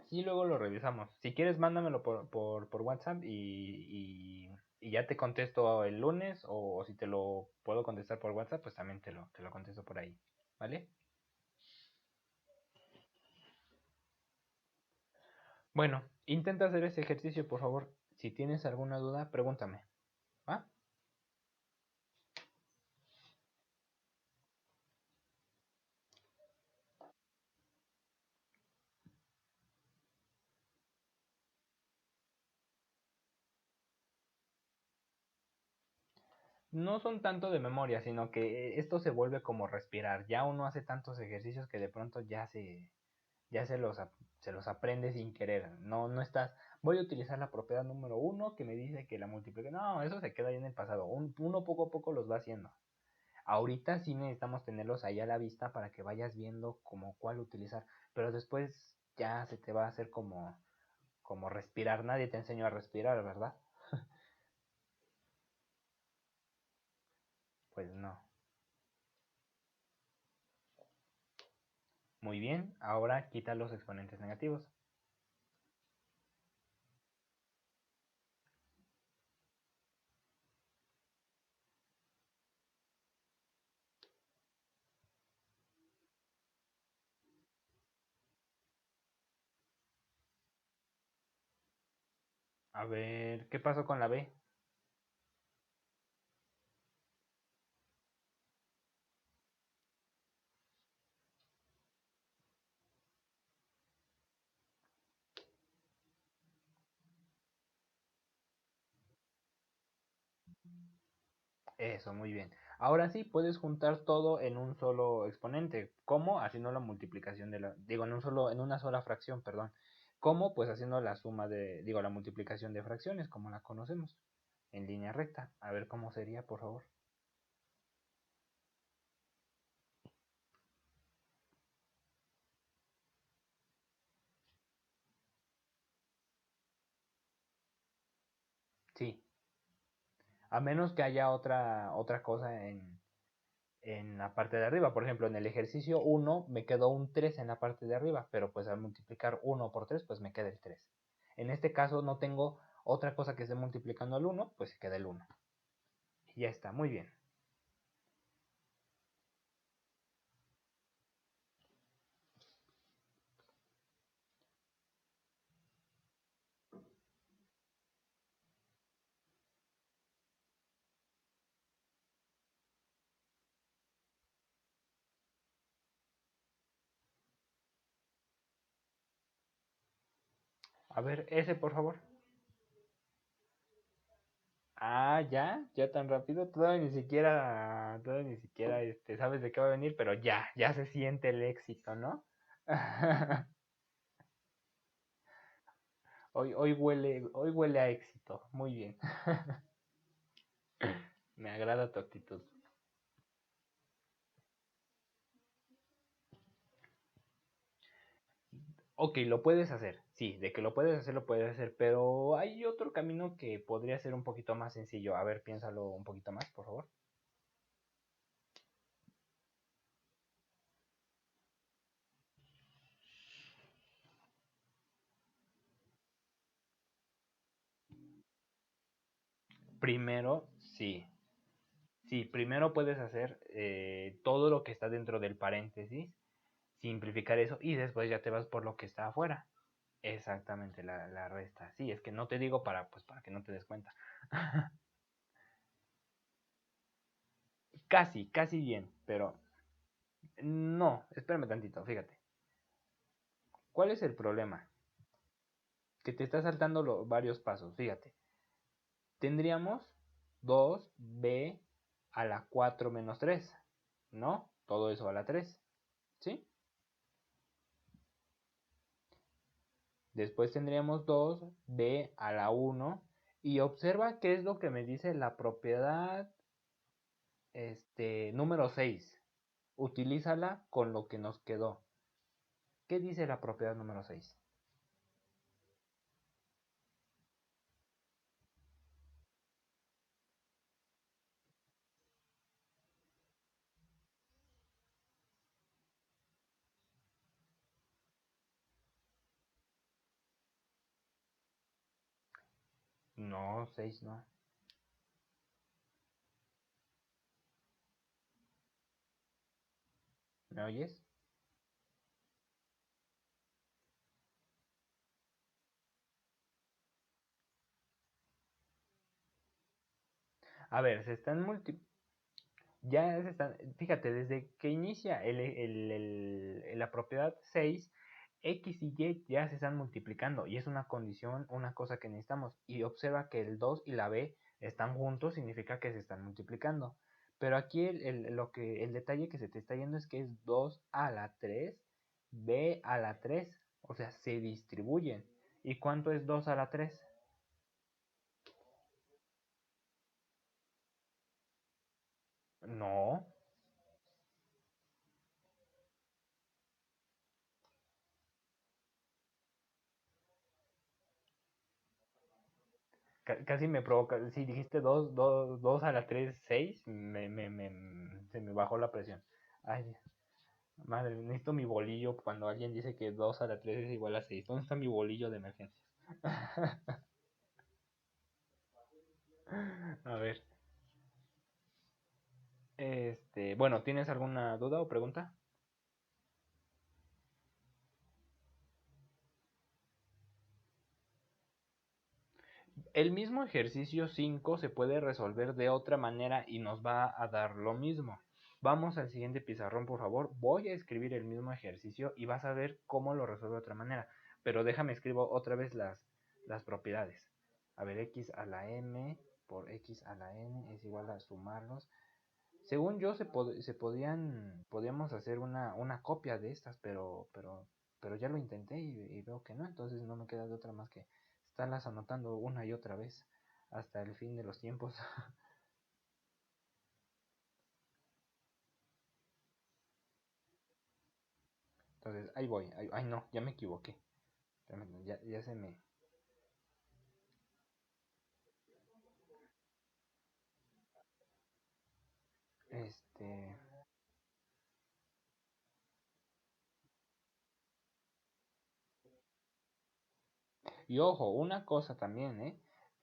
Speaker 1: sí, luego lo revisamos. Si quieres, mándamelo por WhatsApp y ya te contesto el lunes o si te lo puedo contestar por WhatsApp, pues también te lo contesto por ahí. ¿Vale? Bueno, intenta hacer ese ejercicio, por favor. Si tienes alguna duda, pregúntame. ¿Va? No son tanto de memoria, sino que esto se vuelve como respirar. Ya uno hace tantos ejercicios que de pronto ya se los aprende sin querer. No estás, voy a utilizar la propiedad número uno que me dice que la multiplica. No, eso se queda ahí en el pasado. Uno poco a poco los va haciendo. Ahorita sí necesitamos tenerlos ahí a la vista para que vayas viendo como cuál utilizar. Pero después ya se te va a hacer como respirar. Nadie te enseñó a respirar, ¿verdad? Pues no. Muy bien, ahora quita los exponentes negativos. A ver, ¿qué pasó con la B? Eso, muy bien. Ahora sí puedes juntar todo en un solo exponente. ¿Cómo? Haciendo la multiplicación digo, en una sola fracción, perdón. ¿Cómo? Pues haciendo la suma digo, la multiplicación de fracciones, como la conocemos, en línea recta. A ver cómo sería, por favor. Sí, a menos que haya otra cosa en la parte de arriba. Por ejemplo, en el ejercicio uno me quedó un 3 en la parte de arriba, pero pues al multiplicar uno por 3 pues me queda el 3. En este caso no tengo otra cosa que esté multiplicando al uno, pues se queda el uno. Y ya está, muy bien. A ver, ese por favor. Ah, ya tan rápido. Todavía ni siquiera sabes de qué va a venir, pero ya se siente el éxito, ¿no? Hoy huele a éxito. Muy bien. Me agrada tu actitud. Ok, lo puedes hacer. Sí, de que lo puedes hacer, pero hay otro camino que podría ser un poquito más sencillo. A ver, piénsalo un poquito más, por favor. Primero, sí. Sí, primero puedes hacer todo lo que está dentro del paréntesis, simplificar eso y después ya te vas por lo que está afuera. Exactamente, la resta. Sí, es que no te digo para, pues, para que no te des cuenta. Casi, casi bien, pero no, espérame tantito, fíjate. ¿Cuál es el problema? Que te está saltando varios pasos, fíjate. Tendríamos 2b a la 4 menos 3, ¿no? Todo eso a la 3, ¿sí? Después tendríamos 2b a la 1 y observa qué es lo que me dice la propiedad número 6. Utilízala con lo que nos quedó. ¿Qué dice la propiedad número 6? No, 6 no. ¿Me oyes? A ver, se están ya se están, fíjate, desde que inicia la propiedad 6, X y Y ya se están multiplicando y es una condición, una cosa que necesitamos. Y observa que el 2 y la B están juntos, significa que se están multiplicando. Pero aquí el detalle que se te está yendo es que es 2 a la 3, B a la 3, o sea, se distribuyen. ¿Y cuánto es 2 a la 3? No, casi me provoca. Si dijiste 2 a la 3 6 se me bajó la presión. Ay, madre, necesito mi bolillo cuando alguien dice que 2 a la 3 es igual a 6. ¿Dónde está mi bolillo de emergencias? A ver, bueno, ¿tienes alguna duda o pregunta? El mismo ejercicio 5 se puede resolver de otra manera y nos va a dar lo mismo. Vamos al siguiente pizarrón, por favor. Voy a escribir el mismo ejercicio y vas a ver cómo lo resuelve de otra manera. Pero déjame escribo otra vez las propiedades. A ver, x a la m por x a la n es igual a sumarlos. Según yo, podíamos hacer una copia de estas, pero ya lo intenté y veo que no, entonces no me queda de otra más que estarlas anotando una y otra vez hasta el fin de los tiempos. Entonces, ahí voy. Ay, no, ya me equivoqué. Ya se me... Este... Y ojo, una cosa también, ¿eh?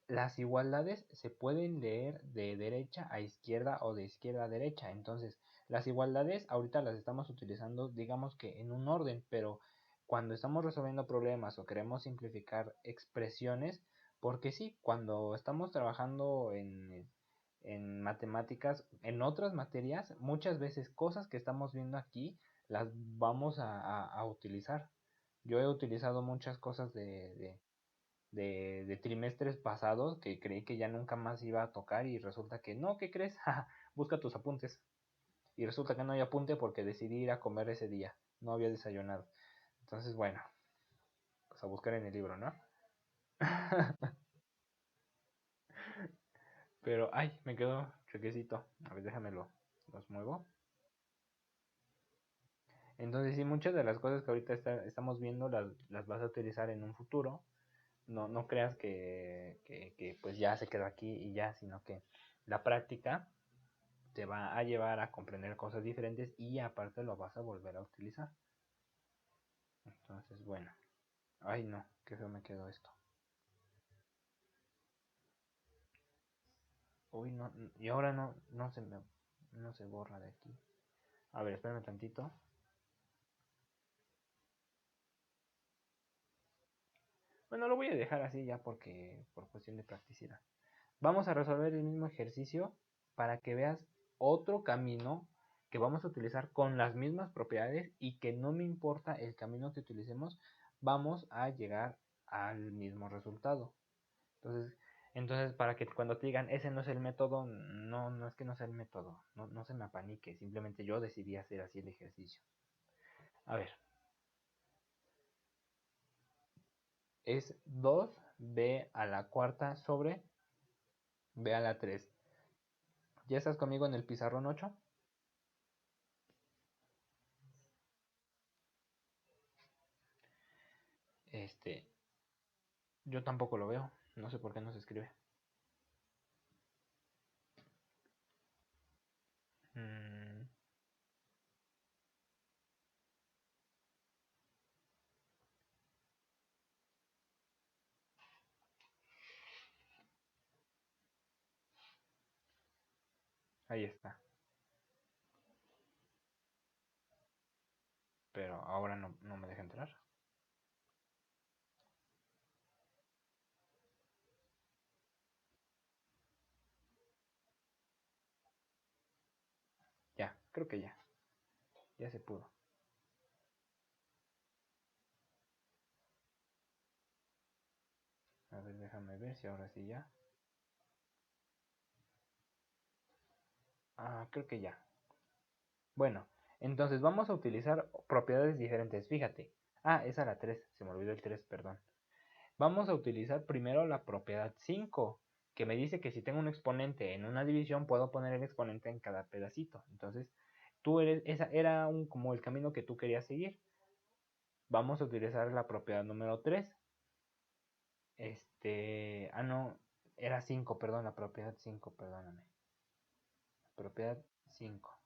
Speaker 1: Las igualdades se pueden leer de derecha a izquierda o de izquierda a derecha. Entonces, las igualdades ahorita las estamos utilizando, digamos que en un orden, pero cuando estamos resolviendo problemas o queremos simplificar expresiones, porque sí, cuando estamos trabajando en matemáticas, en otras materias, muchas veces cosas que estamos viendo aquí las vamos a utilizar. Yo he utilizado muchas cosas de trimestres pasados que creí que ya nunca más iba a tocar y resulta que no, ¿qué crees? Busca tus apuntes. Y resulta que no hay apunte porque decidí ir a comer ese día. No había desayunado. Entonces, bueno, pues a buscar en el libro, ¿no? Pero, ay, me quedó chequecito. A ver, los muevo. Entonces, sí, muchas de las cosas que ahorita estamos viendo las vas a utilizar en un futuro. No creas que pues ya se quedó aquí y ya, sino que la práctica te va a llevar a comprender cosas diferentes y aparte lo vas a volver a utilizar. Entonces, bueno. Ay, no, qué feo me quedó esto. Uy, no, y ahora no se borra de aquí. A ver, espérame tantito. Bueno, lo voy a dejar así ya porque por cuestión de practicidad. Vamos a resolver el mismo ejercicio para que veas otro camino que vamos a utilizar con las mismas propiedades y que no me importa el camino que utilicemos, vamos a llegar al mismo resultado. Entonces, entonces para que cuando te digan ese no es el método, no es que no sea el método, no se me apanique, simplemente yo decidí hacer así el ejercicio. A ver, es 2b a la cuarta sobre b a la 3. ¿Ya estás conmigo en el pizarrón 8? Este, yo tampoco lo veo, no sé por qué no se escribe. Mm, ahí está, pero ahora no me deja entrar. Ya, creo que ya se pudo. A ver, déjame ver si ahora sí ya. Ah, creo que ya. Bueno, entonces vamos a utilizar propiedades diferentes, fíjate. Ah, esa la 3, se me olvidó el 3, perdón. Vamos a utilizar primero la propiedad 5, que me dice que si tengo un exponente en una división, puedo poner el exponente en cada pedacito. Entonces, esa era como el camino que tú querías seguir. Vamos a utilizar la propiedad número 3. No, era 5, perdón, la propiedad 5, perdóname. Propiedad 5.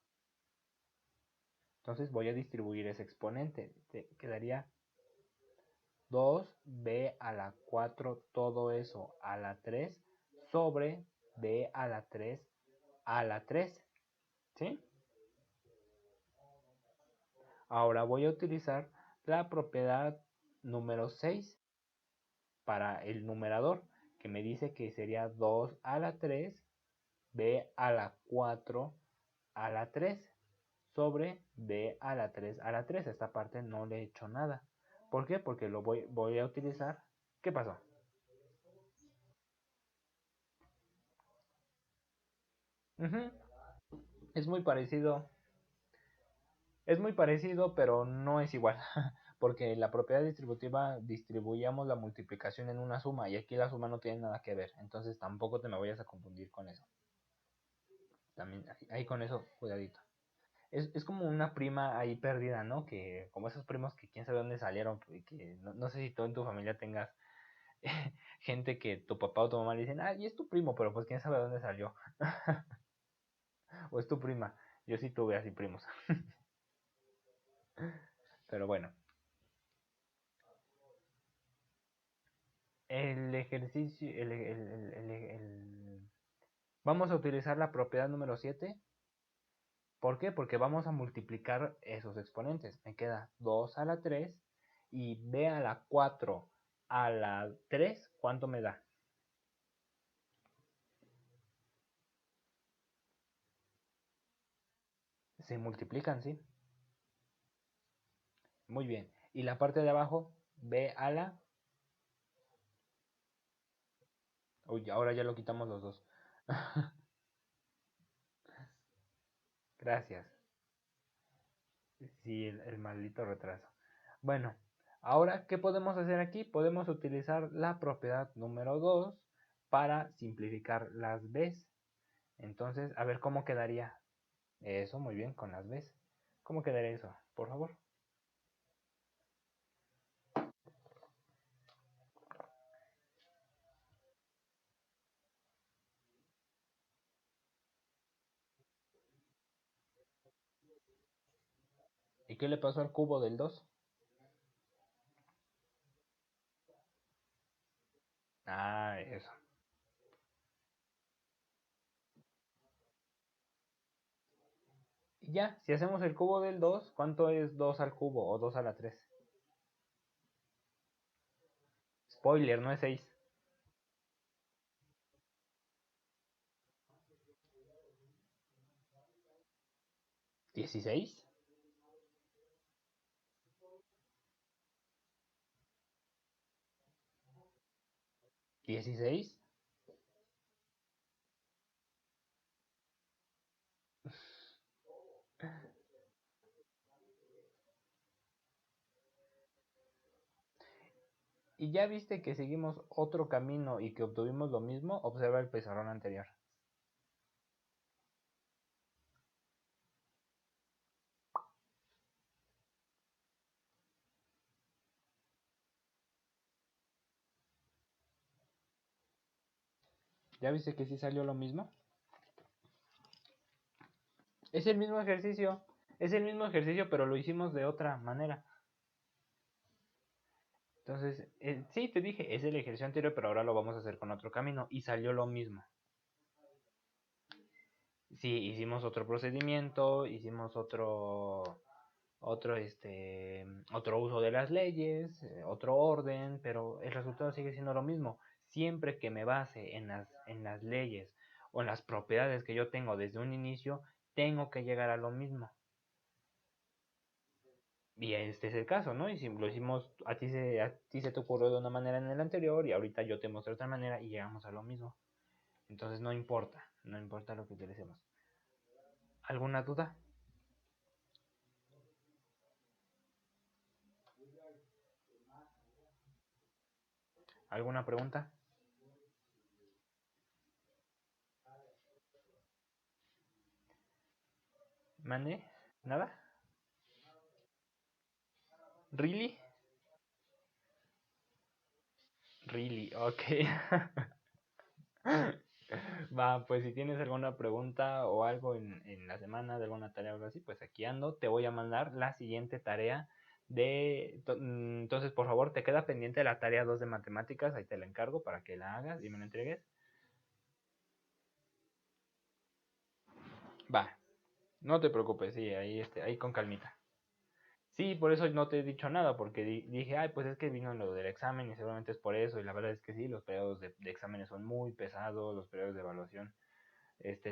Speaker 1: Entonces voy a distribuir ese exponente. Te quedaría 2b a la 4, todo eso a la 3 sobre b a la 3 a la 3. ¿Sí? Ahora voy a utilizar la propiedad número 6 para el numerador, que me dice que sería 2 a la 3 b a la 4 a la 3 sobre b a la 3 a la 3. Esta parte no le he hecho nada. ¿Por qué? Porque lo voy a utilizar. ¿Qué pasó? Ujú. Es muy parecido. Es muy parecido, pero no es igual. Porque la propiedad distributiva distribuyamos la multiplicación en una suma y aquí la suma no tiene nada que ver. Entonces tampoco te me vayas a confundir con eso. También ahí con eso, cuidadito. Es como una prima ahí perdida, ¿no? Que como esos primos que quién sabe dónde salieron, que no sé si tú en tu familia tengas gente que tu papá o tu mamá le dicen, ah, y es tu primo, pero pues quién sabe dónde salió. O es tu prima. Yo sí tuve así primos. Pero bueno, el ejercicio, vamos a utilizar la propiedad número 7. ¿Por qué? Porque vamos a multiplicar esos exponentes. Me queda 2 a la 3 y b a la 4 a la 3. ¿Cuánto me da? Se multiplican, ¿sí? Muy bien. Y la parte de abajo, b a la... Uy, ahora ya lo quitamos los dos. Gracias. Sí, el maldito retraso. Bueno, ahora, ¿qué podemos hacer aquí? Podemos utilizar la propiedad número 2 para simplificar las Bs. Entonces, a ver cómo quedaría eso, muy bien, con las Bs. ¿Cómo quedaría eso? Por favor. ¿Y qué le pasó al cubo del 2? Ah, eso. Y ya, si hacemos el cubo del 2, ¿cuánto es 2 al cubo o 2 a la 3? Spoiler, no es 6. 16. 16. Y ya viste que seguimos otro camino y que obtuvimos lo mismo, observa el pizarrón anterior. ¿Ya viste que sí salió lo mismo? Es el mismo ejercicio. Es el mismo ejercicio, pero lo hicimos de otra manera. Entonces, sí, te dije, es el ejercicio anterior, pero ahora lo vamos a hacer con otro camino. Y salió lo mismo. Sí, hicimos otro procedimiento, hicimos otro uso de las leyes, otro orden, pero el resultado sigue siendo lo mismo. Siempre que me base en las leyes o en las propiedades que yo tengo desde un inicio, tengo que llegar a lo mismo. Y este es el caso, ¿no? Y si lo hicimos, a ti se te ocurrió de una manera en el anterior y ahorita yo te mostré otra manera y llegamos a lo mismo. Entonces no importa lo que utilicemos. ¿Alguna duda? ¿Alguna pregunta? ¿Mande? ¿Nada? ¿Really? Really, ok. Va, pues si tienes alguna pregunta o algo en la semana de alguna tarea o algo así, pues aquí ando. Te voy a mandar la siguiente tarea entonces, por favor, te queda pendiente la tarea 2 de matemáticas. Ahí te la encargo para que la hagas y me la entregues. Va, no te preocupes, sí, ahí con calmita. Sí, por eso no te he dicho nada, porque dije, ay, pues es que vino lo del examen y seguramente es por eso. Y la verdad es que sí, los periodos de exámenes son muy pesados, los periodos de evaluación.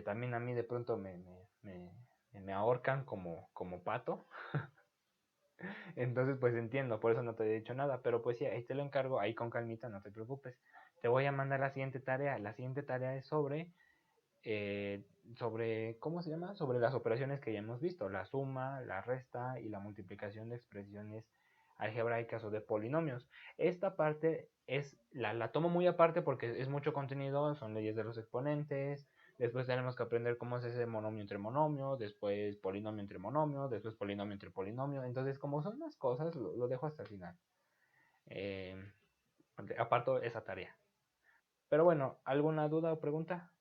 Speaker 1: También a mí de pronto me ahorcan como pato. Entonces, pues entiendo, por eso no te he dicho nada. Pero pues sí, ahí te lo encargo, ahí con calmita, no te preocupes. Te voy a mandar la siguiente tarea. La siguiente tarea es sobre, ¿cómo se llama? Sobre las operaciones que ya hemos visto, la suma, la resta y la multiplicación de expresiones algebraicas o de polinomios. Esta parte la tomo muy aparte porque es mucho contenido, son leyes de los exponentes, después tenemos que aprender cómo es ese monomio entre monomio, después polinomio entre monomio, después polinomio entre polinomio, entonces como son más cosas, lo dejo hasta el final. Eh, Aparto esa tarea. Pero bueno, ¿alguna duda o pregunta?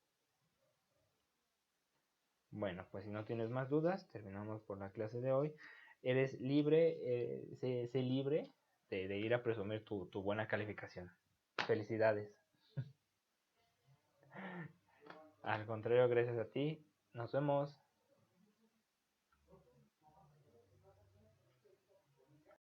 Speaker 1: Bueno, pues si no tienes más dudas, terminamos por la clase de hoy. Eres libre, sé libre de ir a presumir tu buena calificación. Felicidades. Al contrario, gracias a ti. Nos vemos.